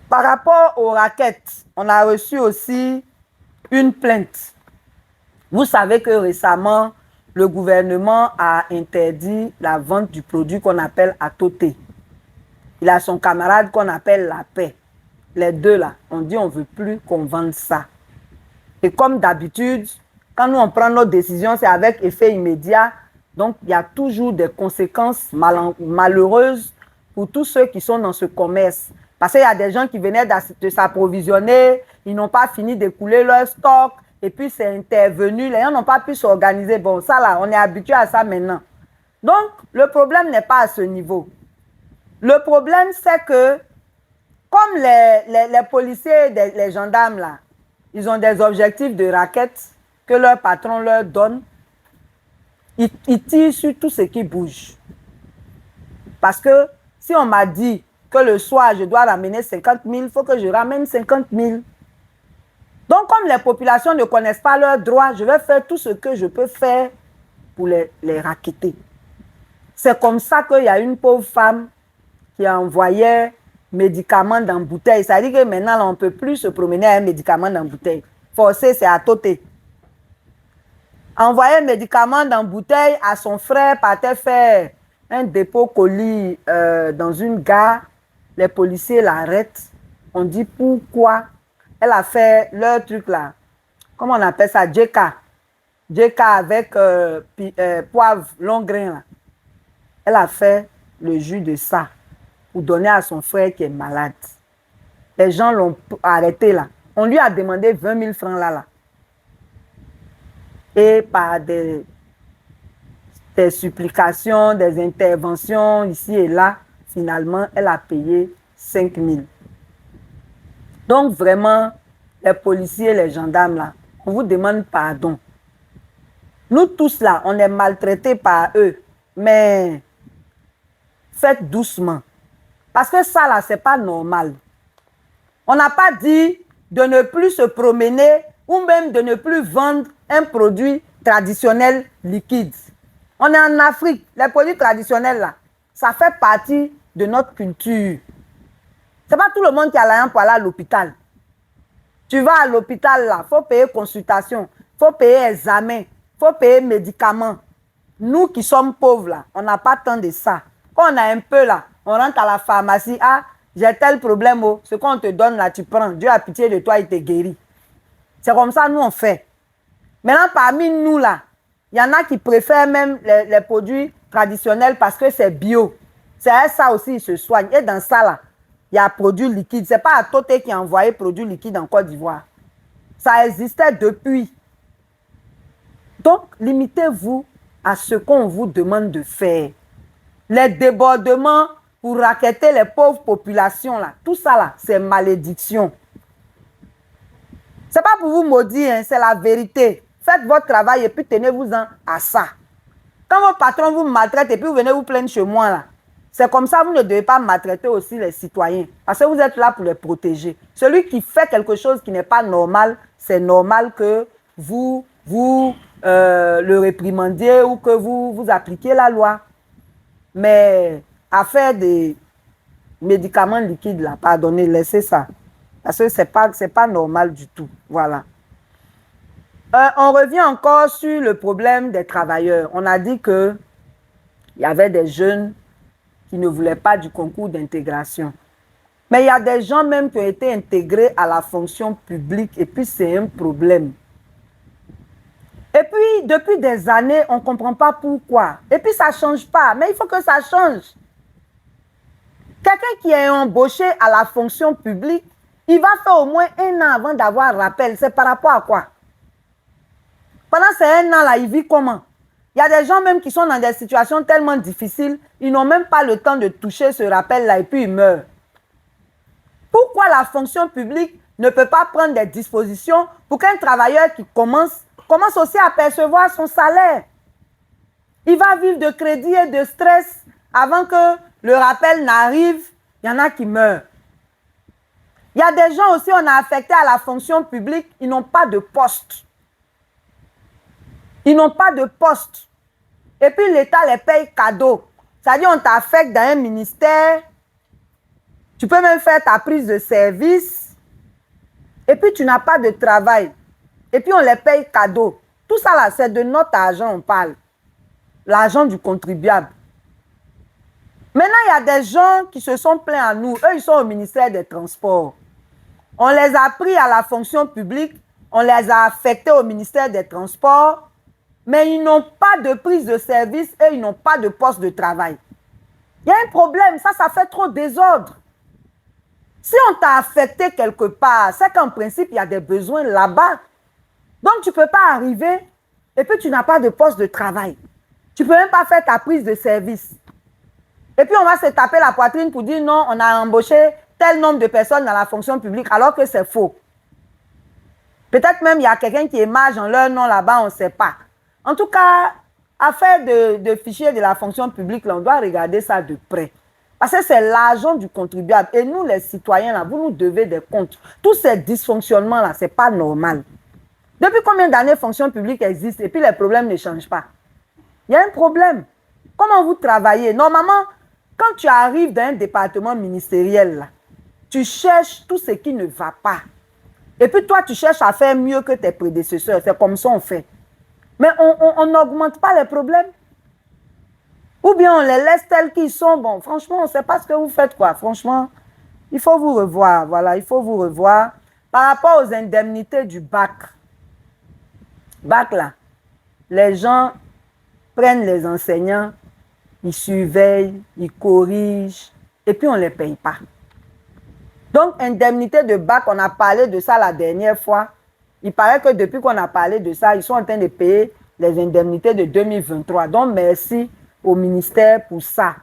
S1: Par rapport aux raquettes, on a reçu aussi une plainte. Vous savez que récemment, le gouvernement a interdit la vente du produit qu'on appelle Atoté. Il a son camarade qu'on appelle La Paix. Les deux là, on dit on ne veut plus qu'on vende ça. Et comme d'habitude, quand nous on prend nos décisions, c'est avec effet immédiat. Donc il y a toujours des conséquences malheureuses pour tous ceux qui sont dans ce commerce. Parce qu'il y a des gens qui venaient de s'approvisionner, ils n'ont pas fini d'écouler leur stock. Et puis c'est intervenu, les gens n'ont pas pu s'organiser. Bon, ça là, on est habitué à ça maintenant. Donc, le problème n'est pas à ce niveau. Le problème, c'est que, comme les policiers, les gendarmes là, ils ont des objectifs de raquettes que leur patron leur donne, ils tirent sur tout ce qui bouge. Parce que si on m'a dit que le soir, je dois ramener 50 000, il faut que je ramène 50 000. Donc, comme les populations ne connaissent pas leurs droits, je vais faire tout ce que je peux faire pour les racketter. C'est comme ça qu'il y a une pauvre femme qui envoyait médicaments dans bouteille. Ça dit que maintenant, là, on ne peut plus se promener avec un médicament dans bouteille. Forcé, c'est Atoté. envoyer un médicament dans bouteille à son frère, partait faire un dépôt colis dans une gare. Les policiers l'arrêtent. On dit pourquoi. Elle a fait leur truc là. Comment on appelle ça? JK. JK avec poivre, long grain là. Elle a fait le jus de ça pour donner à son frère qui est malade. Les gens l'ont arrêté là. On lui a demandé 20 000 francs là. Et par des supplications, des interventions ici et là, finalement, elle a payé 5 000. Donc vraiment, les policiers, les gendarmes là, on vous demande pardon. Nous tous là, on est maltraités par eux, mais faites doucement. Parce que ça là, c'est pas normal. On n'a pas dit de ne plus se promener ou même de ne plus vendre un produit traditionnel liquide. On est en Afrique, les produits traditionnels là, ça fait partie de notre culture. Ce n'est pas tout le monde qui a l'argent pour aller à l'hôpital. Tu vas à l'hôpital là, il faut payer consultation, il faut payer examen, il faut payer médicaments. Nous qui sommes pauvres là, on n'a pas tant de ça. Quand on a un peu là, on rentre à la pharmacie, ah, j'ai tel problème, oh, ce qu'on te donne là, tu prends. Dieu a pitié de toi, il te guérit. C'est comme ça, nous, on fait. Maintenant, parmi nous là, il y en a qui préfèrent même les produits traditionnels parce que c'est bio. C'est ça aussi, ils se soignent. Et dans ça là, il y a produits liquides. Ce n'est pas Atoté qui a envoyé produits liquides en Côte d'Ivoire. Ça existait depuis. Donc, limitez-vous à ce qu'on vous demande de faire. Les débordements pour racketter les pauvres populations, là, tout ça, là, c'est malédiction. Ce n'est pas pour vous maudire, hein, c'est la vérité. Faites votre travail et puis tenez-vous-en à ça. Quand vos patrons vous maltraitent et puis vous venez vous plaindre chez moi, là, c'est comme ça, vous ne devez pas maltraiter aussi les citoyens. Parce que vous êtes là pour les protéger. Celui qui fait quelque chose qui n'est pas normal, c'est normal que vous le réprimandiez ou que vous appliquiez la loi. Mais à faire des médicaments liquides, là, pardonnez, laissez ça. Parce que c'est pas normal du tout. Voilà. On revient encore sur le problème des travailleurs. On a dit qu'il y avait des jeunes qui ne voulaient pas du concours d'intégration. Mais il y a des gens même qui ont été intégrés à la fonction publique et puis c'est un problème. Et puis, depuis des années, on ne comprend pas pourquoi. Et puis, ça ne change pas. Mais il faut que ça change. Quelqu'un qui est embauché à la fonction publique, il va faire au moins 1 an avant d'avoir rappel. C'est par rapport à quoi? Pendant ces 1 an-là, il vit comment? Il y a des gens même qui sont dans des situations tellement difficiles, ils n'ont même pas le temps de toucher ce rappel-là et puis ils meurent. Pourquoi la fonction publique ne peut pas prendre des dispositions pour qu'un travailleur qui commence aussi à percevoir son salaire? Il va vivre de crédit et de stress avant que le rappel n'arrive. Il y en a qui meurent. Il y a des gens aussi, on a affecté à la fonction publique, ils n'ont pas de poste. Ils n'ont pas de poste. Et puis l'État les paye cadeau. C'est-à-dire on t'affecte dans un ministère, tu peux même faire ta prise de service, et puis tu n'as pas de travail. Et puis on les paye cadeau. Tout ça là, c'est de notre argent, on parle. L'argent du contribuable. Maintenant, il y a des gens qui se sont plaints à nous. Eux, ils sont au ministère des Transports. On les a pris à la fonction publique, on les a affectés au ministère des Transports, mais ils n'ont pas de prise de service et ils n'ont pas de poste de travail. Il y a un problème, ça fait trop désordre. Si on t'a affecté quelque part, c'est qu'en principe, il y a des besoins là-bas. Donc, tu ne peux pas arriver et puis tu n'as pas de poste de travail. Tu ne peux même pas faire ta prise de service. Et puis, on va se taper la poitrine pour dire non, on a embauché tel nombre de personnes dans la fonction publique, alors que c'est faux. Peut-être même il y a quelqu'un qui émarge en leur nom là-bas, on ne sait pas. En tout cas, affaire de fichier de la fonction publique, là, on doit regarder ça de près. Parce que c'est l'argent du contribuable. Et nous, les citoyens, là, vous nous devez des comptes. Tous ces dysfonctionnements-là, ce n'est pas normal. Depuis combien d'années fonction publique existe et puis les problèmes ne changent pas? Il y a un problème. Comment vous travaillez? Normalement, quand tu arrives dans un département ministériel, là, tu cherches tout ce qui ne va pas. Et puis toi, tu cherches à faire mieux que tes prédécesseurs. C'est comme ça qu'on fait. Mais on n'augmente pas les problèmes. Ou bien on les laisse tels qu'ils sont. Bon, franchement, on ne sait pas ce que vous faites, quoi. Franchement, il faut vous revoir. Voilà, il faut vous revoir. Par rapport aux indemnités du bac. Bac, là, les gens prennent les enseignants, ils surveillent, ils corrigent, et puis on ne les paye pas. Donc, indemnité de bac, on a parlé de ça la dernière fois. Il paraît que depuis qu'on a parlé de ça, ils sont en train de payer les indemnités de 2023. Donc, merci au ministère pour ça.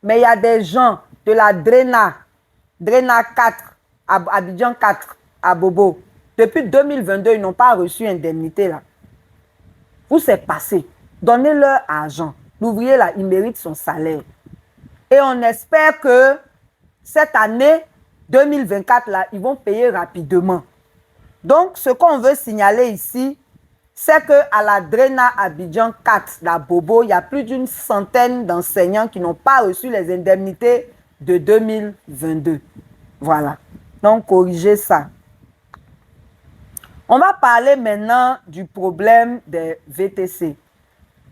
S1: Mais il y a des gens de la Drena 4, Abidjan 4, à Bobo. Depuis 2022, ils n'ont pas reçu indemnité là. Où c'est passé? Donnez-leur argent. L'ouvrier là, il mérite son salaire. Et on espère que cette année 2024 là, ils vont payer rapidement. Donc, ce qu'on veut signaler ici, c'est qu'à la Drena Abidjan 4, la Bobo, il y a plus d'une centaine d'enseignants qui n'ont pas reçu les indemnités de 2022. Voilà. Donc, corrigez ça. On va parler maintenant du problème des VTC.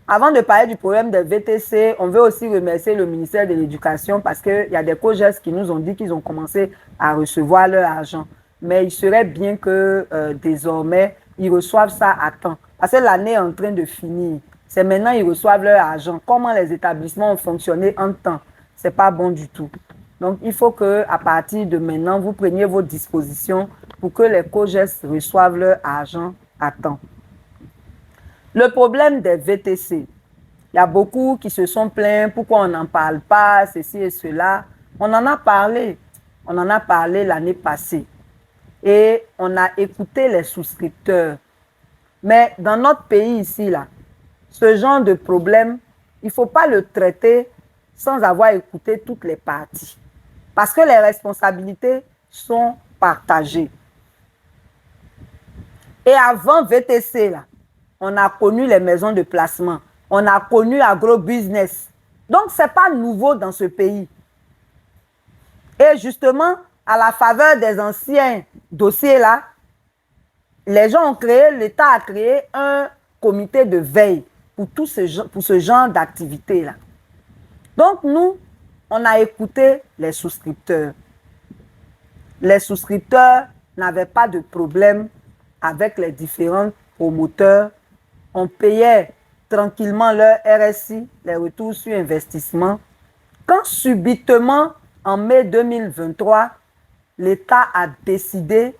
S1: Avant de parler du problème des VTC, on veut aussi remercier le ministère de l'Éducation parce qu'il y a des COJES qui nous ont dit qu'ils ont commencé à recevoir leur argent. Mais il serait bien que désormais, ils reçoivent ça à temps. Parce que l'année est en train de finir. C'est maintenant qu'ils reçoivent leur argent. Comment les établissements ont fonctionné en temps, ce n'est pas bon du tout. Donc, il faut qu'à partir de maintenant, vous preniez vos dispositions pour que les COJES reçoivent leur argent à temps. Le problème des VTC, il y a beaucoup qui se sont plaints, pourquoi on n'en parle pas, ceci et cela. On en a parlé l'année passée et on a écouté les souscripteurs. Mais dans notre pays ici, là, ce genre de problème, il ne faut pas le traiter sans avoir écouté toutes les parties. Parce que les responsabilités sont partagées. Et avant VTC, là, on a connu les maisons de placement. On a connu agrobusiness. Donc, ce n'est pas nouveau dans ce pays. Et justement, à la faveur des anciens dossiers là, les gens ont créé, l'État a créé un comité de veille pour ce genre d'activité là. Donc, nous, on a écouté les souscripteurs. Les souscripteurs n'avaient pas de problème avec les différents promoteurs. On payait tranquillement leur RSI, les retours sur investissement. Quand subitement, en mai 2023, l'État a décidé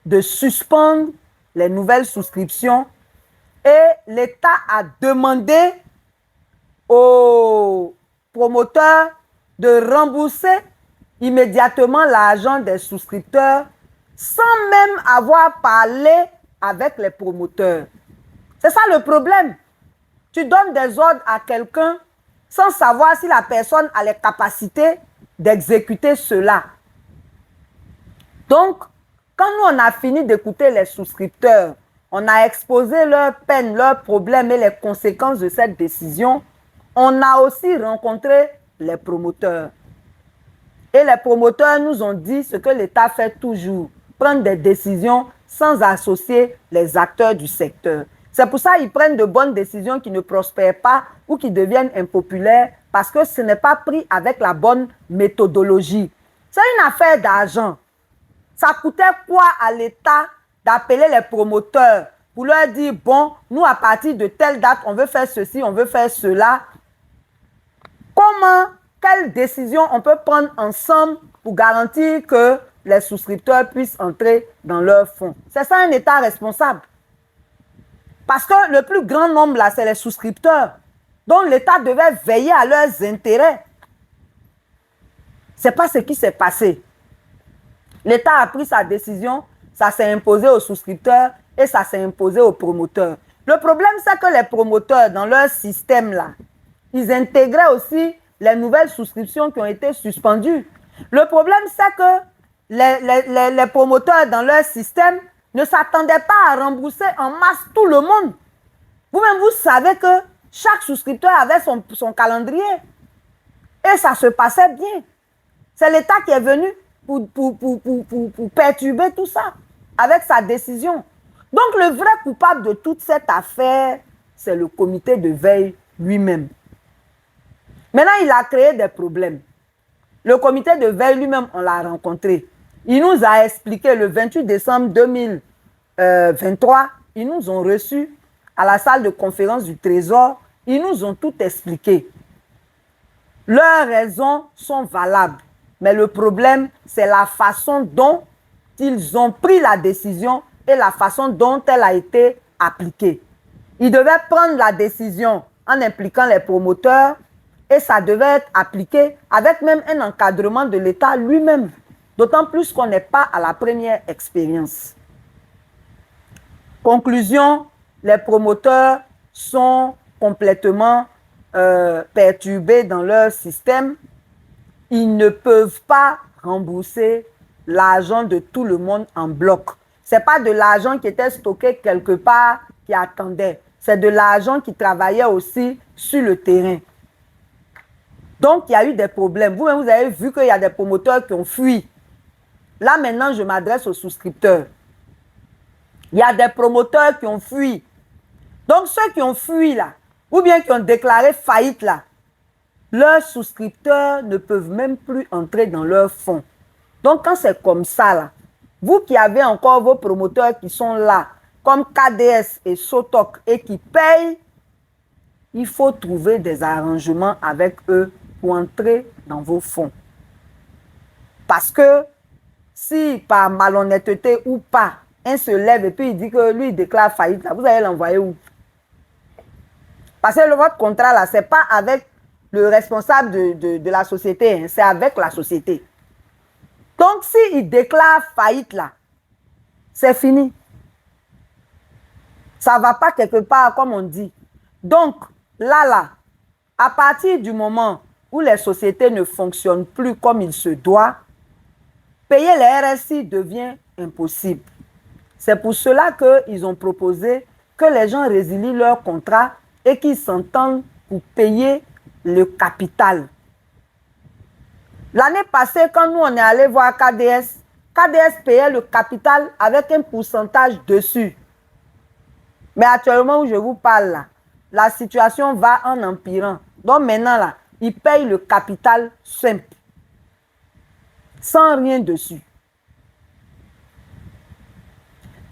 S1: de suspendre les nouvelles souscriptions et l'État a demandé aux promoteurs de rembourser immédiatement l'argent des souscripteurs sans même avoir parlé avec les promoteurs. C'est ça le problème. Tu donnes des ordres à quelqu'un sans savoir si la personne a les capacités d'exécuter cela. Donc, quand nous, on a fini d'écouter les souscripteurs, on a exposé leurs peines, leurs problèmes et les conséquences de cette décision, on a aussi rencontré les promoteurs. Et les promoteurs nous ont dit ce que l'État fait toujours, prendre des décisions sans associer les acteurs du secteur. C'est pour ça qu'ils prennent de bonnes décisions qui ne prospèrent pas ou qui deviennent impopulaires parce que ce n'est pas pris avec la bonne méthodologie. C'est une affaire d'argent. Ça coûtait quoi à l'État d'appeler les promoteurs pour leur dire, bon, nous à partir de telle date, on veut faire ceci, on veut faire cela. Comment, quelle décision on peut prendre ensemble pour garantir que les souscripteurs puissent entrer dans leurs fonds? C'est ça un État responsable. Parce que le plus grand nombre là, c'est les souscripteurs. Donc l'État devait veiller à leurs intérêts. Ce n'est pas ce qui s'est passé. L'État a pris sa décision, ça s'est imposé aux souscripteurs et ça s'est imposé aux promoteurs. Le problème, c'est que les promoteurs, dans leur système là, ils intégraient aussi les nouvelles souscriptions qui ont été suspendues. Le problème, c'est que les promoteurs, dans leur système, ne s'attendaient pas à rembourser en masse tout le monde. Vous-même, vous savez que chaque souscripteur avait son calendrier. Et ça se passait bien. C'est l'État qui est venu pour perturber tout ça avec sa décision. Donc, le vrai coupable de toute cette affaire, c'est le comité de veille lui-même. Maintenant, il a créé des problèmes. Le comité de veille lui-même, on l'a rencontré. Il nous a expliqué le 28 décembre 2023, ils nous ont reçus à la salle de conférence du Trésor. Ils nous ont tout expliqué. Leurs raisons sont valables. Mais le problème, c'est la façon dont ils ont pris la décision et la façon dont elle a été appliquée. Ils devaient prendre la décision en impliquant les promoteurs et ça devait être appliqué avec même un encadrement de l'État lui-même. D'autant plus qu'on n'est pas à la première expérience. Conclusion, les promoteurs sont complètement perturbés dans leur système. Ils ne peuvent pas rembourser l'argent de tout le monde en bloc. Ce n'est pas de l'argent qui était stocké quelque part qui attendait. C'est de l'argent qui travaillait aussi sur le terrain. Donc, il y a eu des problèmes. Vous-même, vous avez vu qu'il y a des promoteurs qui ont fui. Là, maintenant, je m'adresse aux souscripteurs. Il y a des promoteurs qui ont fui. Donc, ceux qui ont fui, là, ou bien qui ont déclaré faillite, là, leurs souscripteurs ne peuvent même plus entrer dans leurs fonds. Donc, quand c'est comme ça, là, vous qui avez encore vos promoteurs qui sont là, comme KDS et Sotok, et qui payent, il faut trouver des arrangements avec eux pour entrer dans vos fonds. Parce que si par malhonnêteté ou pas, un se lève et puis il dit que lui, il déclare faillite, là, vous allez l'envoyer où? Parce que votre contrat, là, ce n'est pas avec le responsable de la société, hein, c'est avec la société. Donc, s'il déclare faillite, là, c'est fini. Ça ne va pas quelque part, comme on dit. Donc, là, à partir du moment où les sociétés ne fonctionnent plus comme il se doit, payer les RSI devient impossible. C'est pour cela qu'ils ont proposé que les gens résilient leur contrat et qu'ils s'entendent pour payer le capital. L'année passée, quand nous, on est allé voir KDS, KDS payait le capital avec un pourcentage dessus. Mais actuellement où je vous parle, là, la situation va en empirant. Donc maintenant, là, ils payent le capital simple, sans rien dessus.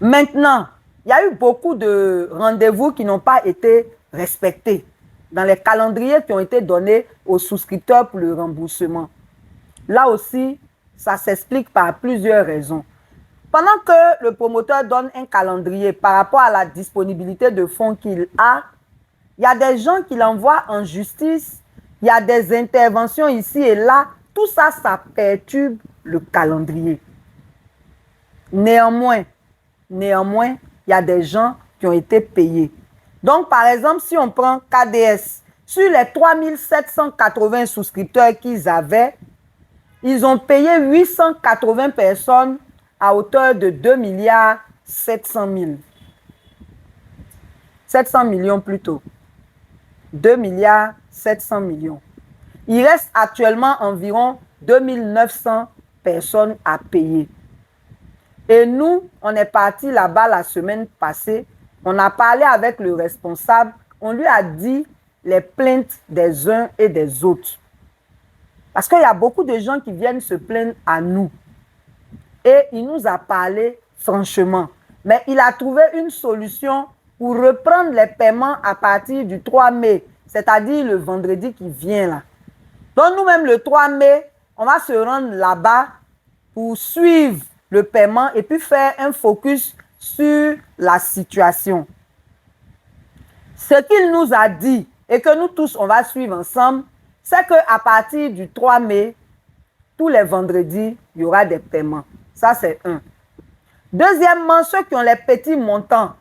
S1: Maintenant, il y a eu beaucoup de rendez-vous qui n'ont pas été respectés dans les calendriers qui ont été donnés aux souscripteurs pour le remboursement. Là aussi, ça s'explique par plusieurs raisons. Pendant que le promoteur donne un calendrier par rapport à la disponibilité de fonds qu'il a, il y a des gens qui l'envoient en justice, il y a des interventions ici et là. Tout ça, ça perturbe le calendrier. Néanmoins, il y a des gens qui ont été payés. Donc, par exemple, si on prend KDS, sur les 3780 souscripteurs qu'ils avaient, ils ont payé 880 personnes à hauteur de 2 milliards 700 000. 700 millions plutôt. 2 milliards 700 millions. Il reste actuellement environ 2900 personnes à payer. Et nous, on est parti là-bas la semaine passée. On a parlé avec le responsable. On lui a dit les plaintes des uns et des autres. Parce qu'il y a beaucoup de gens qui viennent se plaindre à nous. Et il nous a parlé franchement. Mais il a trouvé une solution pour reprendre les paiements à partir du 3 mai. C'est-à-dire le vendredi qui vient là. Donc nous-mêmes, le 3 mai, on va se rendre là-bas pour suivre le paiement et puis faire un focus sur la situation. Ce qu'il nous a dit et que nous tous, on va suivre ensemble, c'est qu'à partir du 3 mai, tous les vendredis, il y aura des paiements. Ça, c'est un. Deuxièmement, ceux qui ont les petits montants,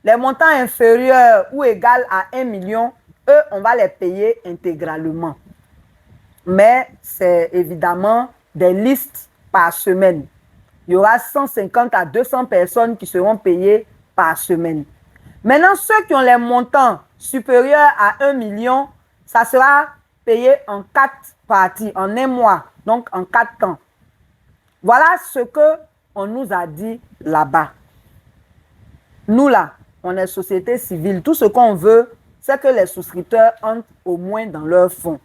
S1: les montants inférieurs ou égaux à 1 million, eux, on va les payer intégralement. Mais c'est évidemment des listes par semaine. Il y aura 150 à 200 personnes qui seront payées par semaine. Maintenant, ceux qui ont les montants supérieurs à 1 million, ça sera payé en 4 parties, en un mois, donc en 4 temps. Voilà ce qu'on nous a dit là-bas. Nous là, on est société civile. Tout ce qu'on veut, c'est que les souscripteurs entrent au moins dans leur fonds.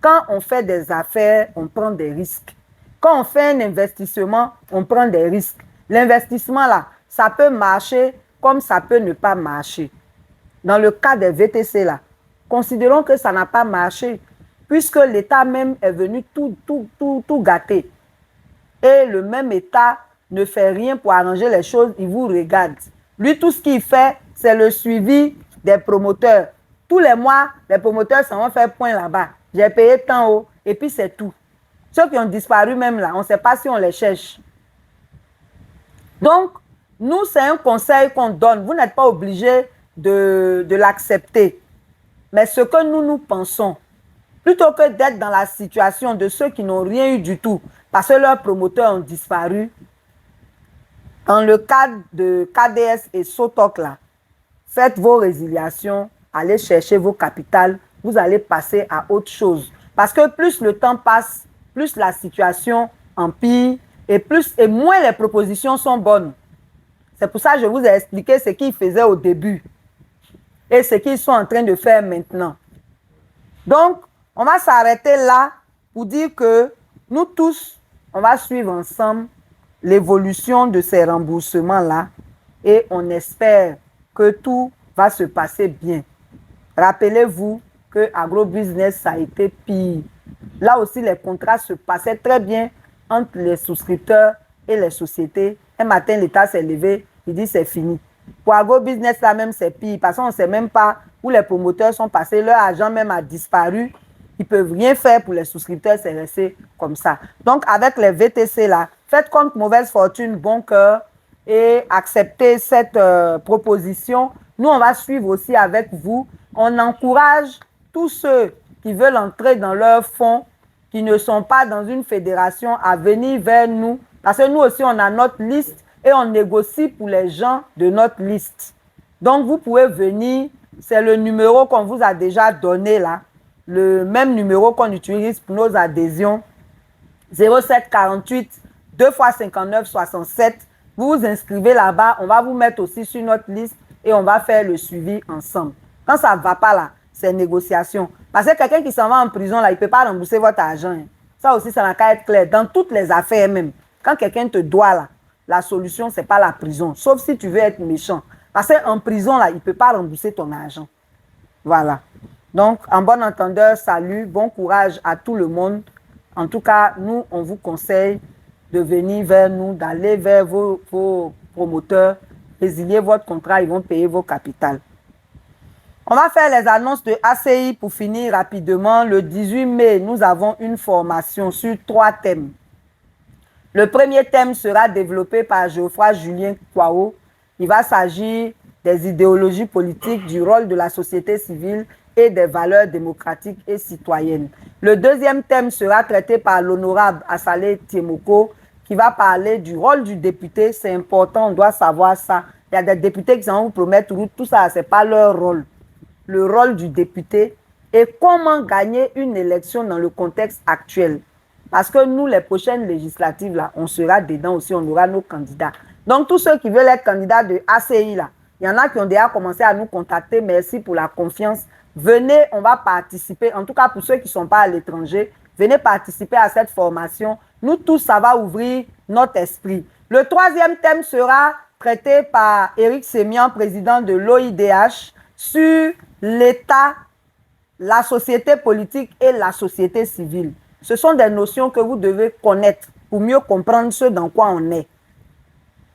S1: Quand on fait des affaires, on prend des risques. Quand on fait un investissement, on prend des risques. L'investissement, là, ça peut marcher comme ça peut ne pas marcher. Dans le cas des VTC, là, considérons que ça n'a pas marché, puisque l'État même est venu tout gâter. Et le même État ne fait rien pour arranger les choses, il vous regarde. Lui, tout ce qu'il fait, c'est le suivi des promoteurs. Tous les mois, les promoteurs s'en vont faire point là-bas. J'ai payé tant haut, et puis c'est tout. Ceux qui ont disparu même là, on ne sait pas si on les cherche. Donc, nous, c'est un conseil qu'on donne. Vous n'êtes pas obligé de l'accepter. Mais ce que nous pensons, plutôt que d'être dans la situation de ceux qui n'ont rien eu du tout, parce que leurs promoteurs ont disparu, dans le cadre de KDS et Sotoc, là, faites vos résiliations, allez chercher vos capitales, vous allez passer à autre chose. Parce que plus le temps passe, plus la situation empire et moins les propositions sont bonnes. C'est pour ça que je vous ai expliqué ce qu'ils faisaient au début et ce qu'ils sont en train de faire maintenant. Donc, on va s'arrêter là pour dire que nous tous, on va suivre ensemble l'évolution de ces remboursements-là et on espère que tout va se passer bien. Rappelez-vous que agrobusiness, ça a été pire. Là aussi, les contrats se passaient très bien entre les souscripteurs et les sociétés. Un matin, l'État s'est levé, il dit c'est fini. Pour agrobusiness, là même, c'est pire parce qu'on ne sait même pas où les promoteurs sont passés. Leur argent même a disparu. Ils ne peuvent rien faire pour les souscripteurs, c'est resté comme ça. Donc, avec les VTC là, faites contre mauvaise fortune, bon cœur et acceptez cette proposition. Nous, on va suivre aussi avec vous. On encourage tous ceux qui veulent entrer dans leur fonds, qui ne sont pas dans une fédération, à venir vers nous. Parce que nous aussi, on a notre liste et on négocie pour les gens de notre liste. Donc, vous pouvez venir. C'est le numéro qu'on vous a déjà donné là. Le même numéro qu'on utilise pour nos adhésions. 07 48 2 x 59 67. Vous vous inscrivez là-bas. On va vous mettre aussi sur notre liste et on va faire le suivi ensemble. Quand ça ne va pas là, c'est négociation. Parce que quelqu'un qui s'en va en prison, là, il ne peut pas rembourser votre argent. Ça aussi, ça n'a qu'à être clair. Dans toutes les affaires même, quand quelqu'un te doit, là, la solution, ce n'est pas la prison. Sauf si tu veux être méchant. Parce qu'en prison, là, il ne peut pas rembourser ton argent. Voilà. Donc, en bon entendeur, salut, bon courage à tout le monde. En tout cas, nous, on vous conseille de venir vers nous, d'aller vers vos promoteurs, résilier votre contrat, ils vont payer vos capitales. On va faire les annonces de ACI pour finir rapidement. Le 18 mai, nous avons une formation sur 3 thèmes. Le premier thème sera développé par Geoffroy Julien Kwao. Il va s'agir des idéologies politiques, du rôle de la société civile et des valeurs démocratiques et citoyennes. Le deuxième thème sera traité par l'honorable Assalé Tiemoko, qui va parler du rôle du député. C'est important, on doit savoir ça. Il y a des députés qui s'en vont promettre tout ça, ce n'est pas leur rôle. Le rôle du député et comment gagner une élection dans le contexte actuel. Parce que nous, les prochaines législatives, là, on sera dedans aussi, on aura nos candidats. Donc, tous ceux qui veulent être candidats de ACI, là, il y en a qui ont déjà commencé à nous contacter. Merci pour la confiance. Venez, on va participer. En tout cas, pour ceux qui ne sont pas à l'étranger, venez participer à cette formation. Nous tous, ça va ouvrir notre esprit. Le troisième thème sera traité par Éric Sémian, président de l'OIDH, sur l'État, la société politique et la société civile. Ce sont des notions que vous devez connaître pour mieux comprendre ce dans quoi on est.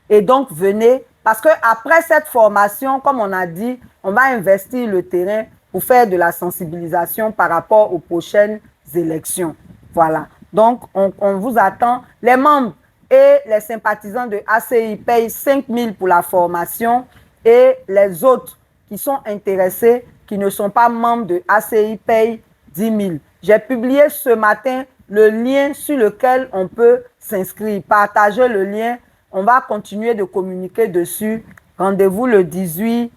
S1: Et donc, venez, parce qu'après cette formation, comme on a dit, on va investir le terrain pour faire de la sensibilisation par rapport aux prochaines élections. Voilà. Donc, on vous attend. Les membres et les sympathisants de ACI payent 5 000 pour la formation et les autres qui sont intéressés, qui ne sont pas membres de ACI, payent 10 000. J'ai publié ce matin le lien sur lequel on peut s'inscrire. Partagez le lien. On va continuer de communiquer dessus. Rendez-vous le 18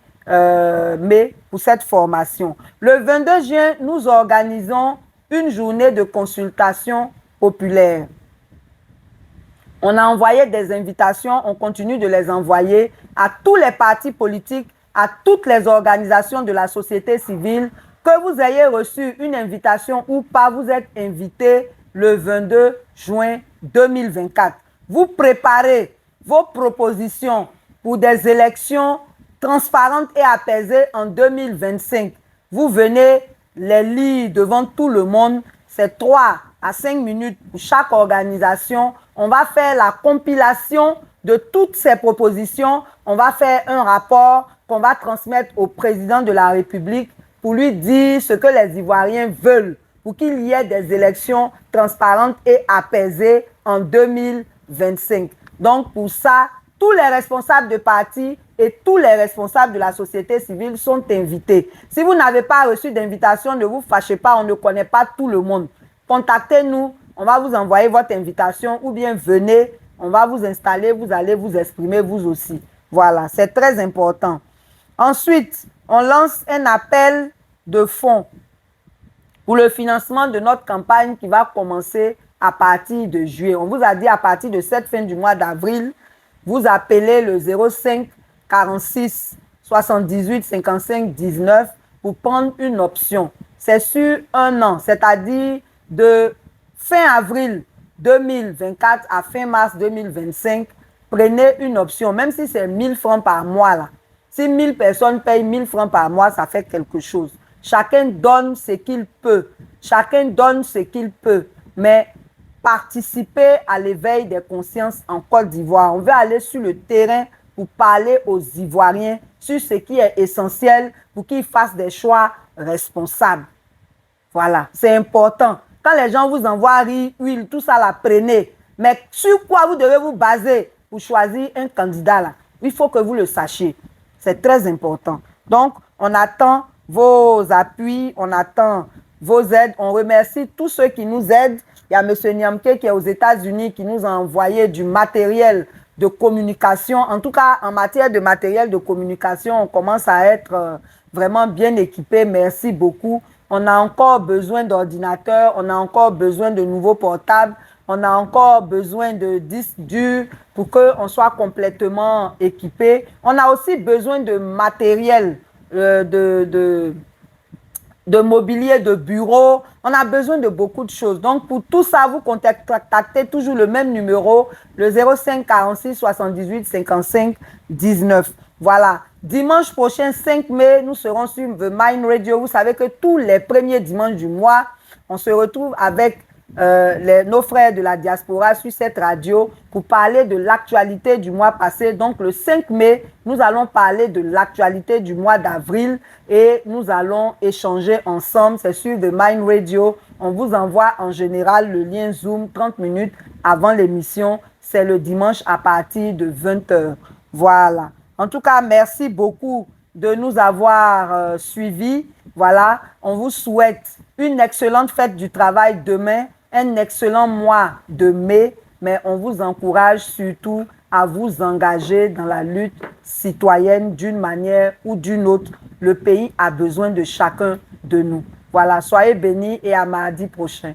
S1: mai pour cette formation. Le 22 juin, nous organisons une journée de consultation populaire. On a envoyé des invitations, on continue de les envoyer à tous les partis politiques, à toutes les organisations de la société civile, que vous ayez reçu une invitation ou pas, vous êtes invité le 22 juin 2024. Vous préparez vos propositions pour des élections transparentes et apaisées en 2025. Vous venez les lire devant tout le monde. C'est 3 à 5 minutes pour chaque organisation. On va faire la compilation de toutes ces propositions. On va faire un rapport qu'on va transmettre au président de la République pour lui dire ce que les Ivoiriens veulent pour qu'il y ait des élections transparentes et apaisées en 2025. Donc, pour ça, tous les responsables de partis et tous les responsables de la société civile sont invités. Si vous n'avez pas reçu d'invitation, ne vous fâchez pas, on ne connaît pas tout le monde. Contactez-nous, on va vous envoyer votre invitation ou bien venez, on va vous installer, vous allez vous exprimer vous aussi. Voilà, c'est très important. Ensuite, on lance un appel de fonds pour le financement de notre campagne qui va commencer à partir de juillet. On vous a dit à partir de cette fin du mois d'avril, vous appelez le 05 46 78 55 19 pour prendre une option. C'est sur un an, c'est-à-dire de fin avril 2024 à fin mars 2025. Prenez une option, même si c'est 1000 francs par mois là. Si 1000 personnes payent 1000 francs par mois, ça fait quelque chose. Chacun donne ce qu'il peut. Chacun donne ce qu'il peut. Mais participer à l'éveil des consciences en Côte d'Ivoire. On veut aller sur le terrain pour parler aux Ivoiriens sur ce qui est essentiel pour qu'ils fassent des choix responsables. Voilà, c'est important. Quand les gens vous envoient riz, huile, tout ça, la prenez. Mais sur quoi vous devez vous baser pour choisir un candidat là? Il faut que vous le sachiez. C'est très important. Donc, on attend vos appuis, on attend vos aides. On remercie tous ceux qui nous aident. Il y a M. Niamke qui est aux États-Unis qui nous a envoyé du matériel de communication. En tout cas, en matière de matériel de communication, on commence à être vraiment bien équipé. Merci beaucoup. On a encore besoin d'ordinateurs, on a encore besoin de nouveaux portables, on a encore besoin de disques durs pour qu'on soit complètement équipé. On a aussi besoin de matériel, de mobilier de bureau. On a besoin de beaucoup de choses. Donc, pour tout ça, vous contactez toujours le même numéro, le 05 46 78 55 19. Voilà. Dimanche prochain, 5 mai, nous serons sur The Mind Radio. Vous savez que tous les premiers dimanches du mois, on se retrouve avec nos frères de la diaspora sur cette radio pour parler de l'actualité du mois passé. Donc, le 5 mai, nous allons parler de l'actualité du mois d'avril et nous allons échanger ensemble. C'est sur The Mind Radio. On vous envoie en général le lien Zoom 30 minutes avant l'émission. C'est le dimanche à partir de 20 h. Voilà. En tout cas, merci beaucoup de nous avoir suivis. Voilà, on vous souhaite une excellente fête du travail demain, un excellent mois de mai, mais on vous encourage surtout à vous engager dans la lutte citoyenne d'une manière ou d'une autre. Le pays a besoin de chacun de nous. Voilà, soyez bénis et à mardi prochain.